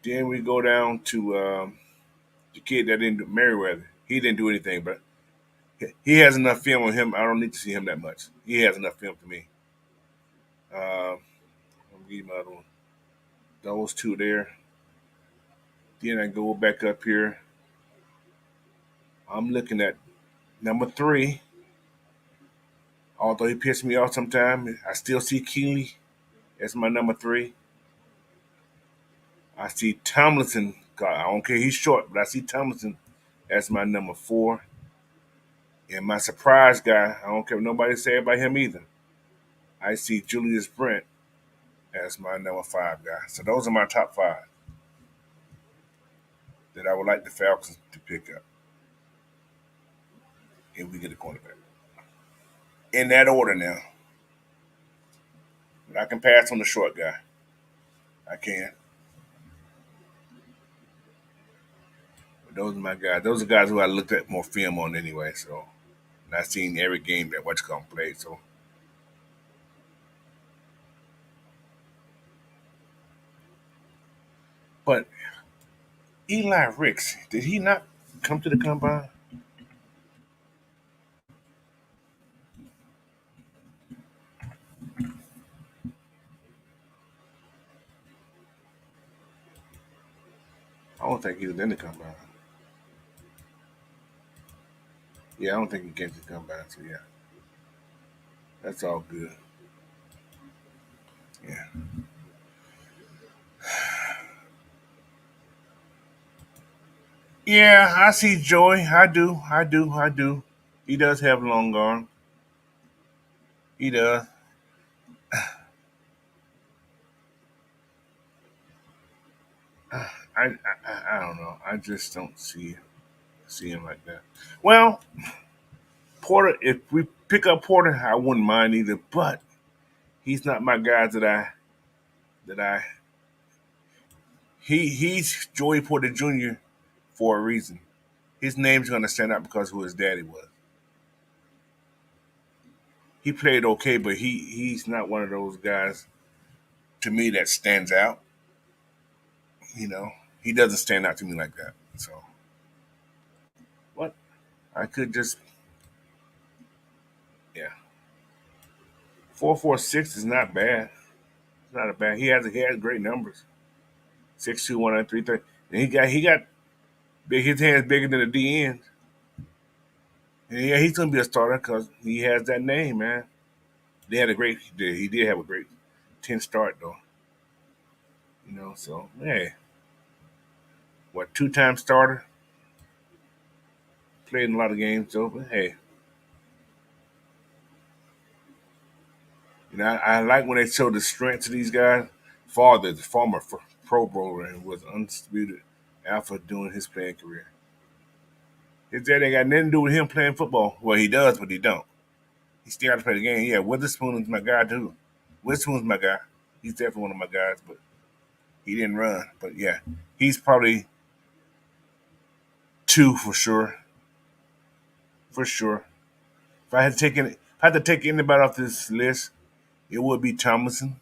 Speaker 1: Then we go down to the kid that didn't do Merriweather. He didn't do anything, but he has enough film on him. I don't need to see him that much. He has enough film for me. I'll give you my other one. Those two there. Then I go back up here. I'm looking at number three. Although he pissed me off sometimes, I still see Keeley as my number three. I see Tomlinson. God, I don't care. He's short, but I see Tomlinson as my number four. And my surprise guy, I don't care what nobody say about him either. I see Julius Brent as my number five guy. So those are my top five that I would like the Falcons to pick up if we get a cornerback. In that order now. But I can pass on the short guy. I can. But those are my guys. Those are guys who I looked at more film on anyway. So, and I've seen every game that What's played. So, but Eli Ricks, did he not come to the combine? don't think he was in the combine. Yeah, I don't think he came to the combine. So yeah, that's all good. Yeah. Yeah, I see Joy. I do. I do. I do. He does have long arm. He does. I don't know. I just don't see him like that. Well, Porter. If we pick up Porter, I wouldn't mind either. But he's not my guy that I. He's Joey Porter Jr. for a reason. His name's gonna stand out because who his daddy was. He played okay, but he's not one of those guys to me that stands out. You know, he doesn't stand out to me like that. So what? I could just yeah. 4.46 is not bad. It's not a bad. He has great numbers. 6'2", 103. And he got big. His hands bigger than the D end. And yeah, he's gonna be a starter because he has that name, man. They had a great. He did have a great 10 start though. So hey, what 2 time starter? Played in a lot of games though, but hey, I like when they show the strengths of these guys. Father, the former Pro Bowler, and was undisputed alpha during his playing career. His dad ain't got nothing to do with him playing football. Well, he does, but he don't. He still got to play the game. Yeah, Witherspoon is my guy too. Witherspoon's my guy. He's definitely one of my guys, but he didn't run. But yeah, he's probably two for sure. For sure. If I had to take anybody off this list, it would be Thomason.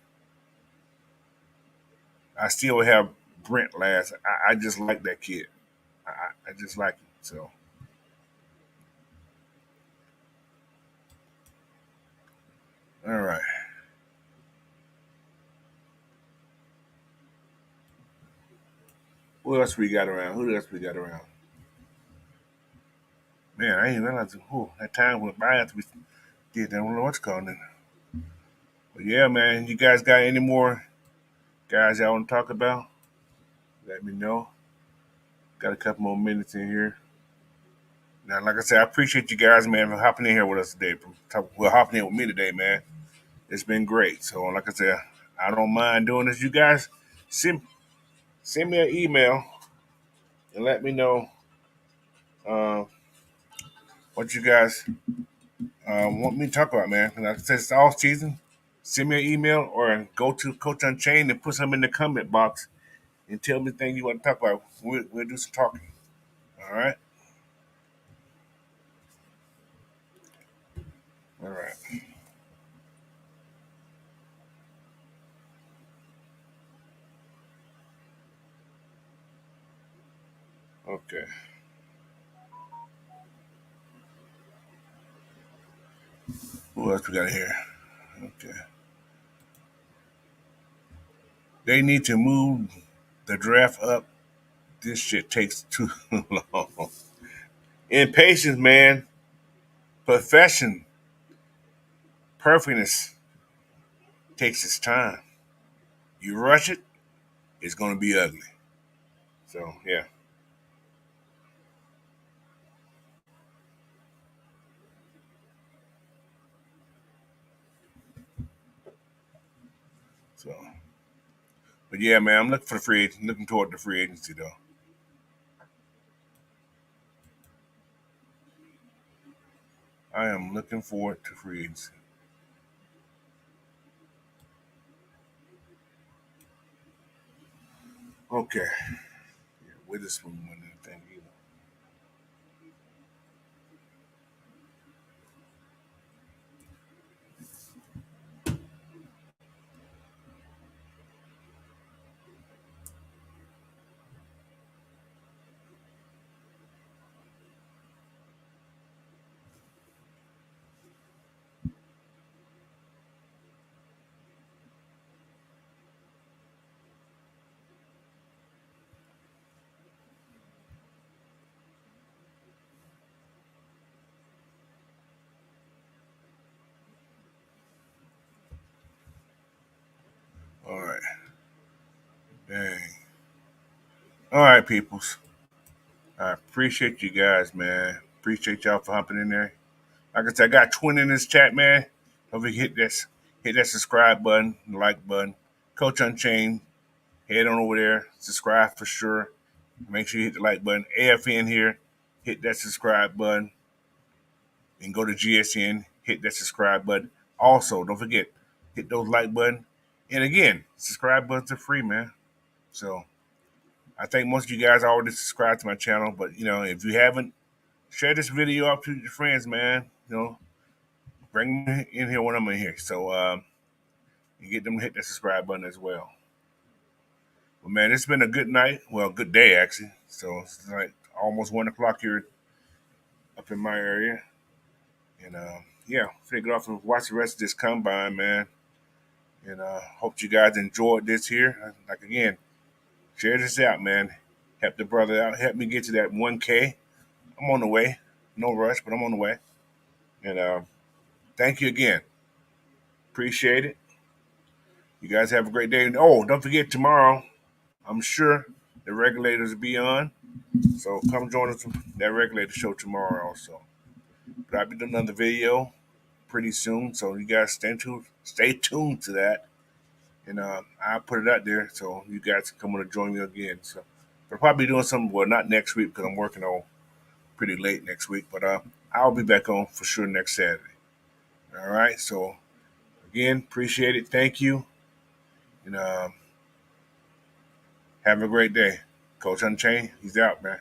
Speaker 1: I still have Brent last. I just like that kid. I just like him. So all right. Who else we got around? Who else we got around? Man, I ain't realized. That time went by after we did that. I don't know what's called it. But yeah, man, you guys got any more guys y'all want to talk about? Let me know. Got a couple more minutes in here. Now, like I said, I appreciate you guys, man, for hopping in here with us today. Well, hopping in with me today, man. It's been great. So, like I said, I don't mind doing this. You guys, send send me an email and let me know uh, what you guys want me to talk about, man. Like I said, it's all season. Send me an email or go to Coach Unchained and put something in the comment box and tell me things you want to talk about. We'll do some talking. All right. All right. Okay. Who else we got here? Okay. They need to move the draft up. This shit takes too long. Impatience, man. Perfection, perfectness takes its time. You rush it, it's gonna be ugly. So yeah. So, but yeah, man, I'm looking for the free agent. Looking toward the free agency though. I am looking forward to free agency. Okay. Yeah, Witherspoon won that thing either. All right, peoples. I appreciate you guys, man. Appreciate y'all for hopping in there. Like I said, I got 20 in this chat, man. Don't forget hit that subscribe button, like button. Coach Unchained, head on over there, subscribe for sure. Make sure you hit the like button. AFN here, hit that subscribe button. And go to GSN, hit that subscribe button. Also, don't forget, hit those like button. And again, subscribe buttons are free, man. So I think most of you guys already subscribed to my channel, but if you haven't, share this video up to your friends, man. Bring them in here when I'm in here. So you get them to hit that subscribe button as well. Well, man, it's been a good night. Well, good day actually. So it's like almost 1 o'clock here up in my area. And yeah, figure off and watch the rest of this combine, man. And hope you guys enjoyed this here. Like again, share this out, man. Help the brother out. Help me get to that 1K. I'm on the way. No rush, but I'm on the way. And thank you again. Appreciate it. You guys have a great day. And oh, don't forget tomorrow. I'm sure the regulators will be on. So come join us that regulator show tomorrow also. But I'll be doing another video pretty soon. So you guys stay tuned to that. And I'll put it out there so you guys can come on and join me again. So I'll probably be doing something, well, not next week because I'm working on pretty late next week, but I'll be back on for sure next Saturday. All right. So again, appreciate it. Thank you. And have a great day. Coach Unchained, he's out, man.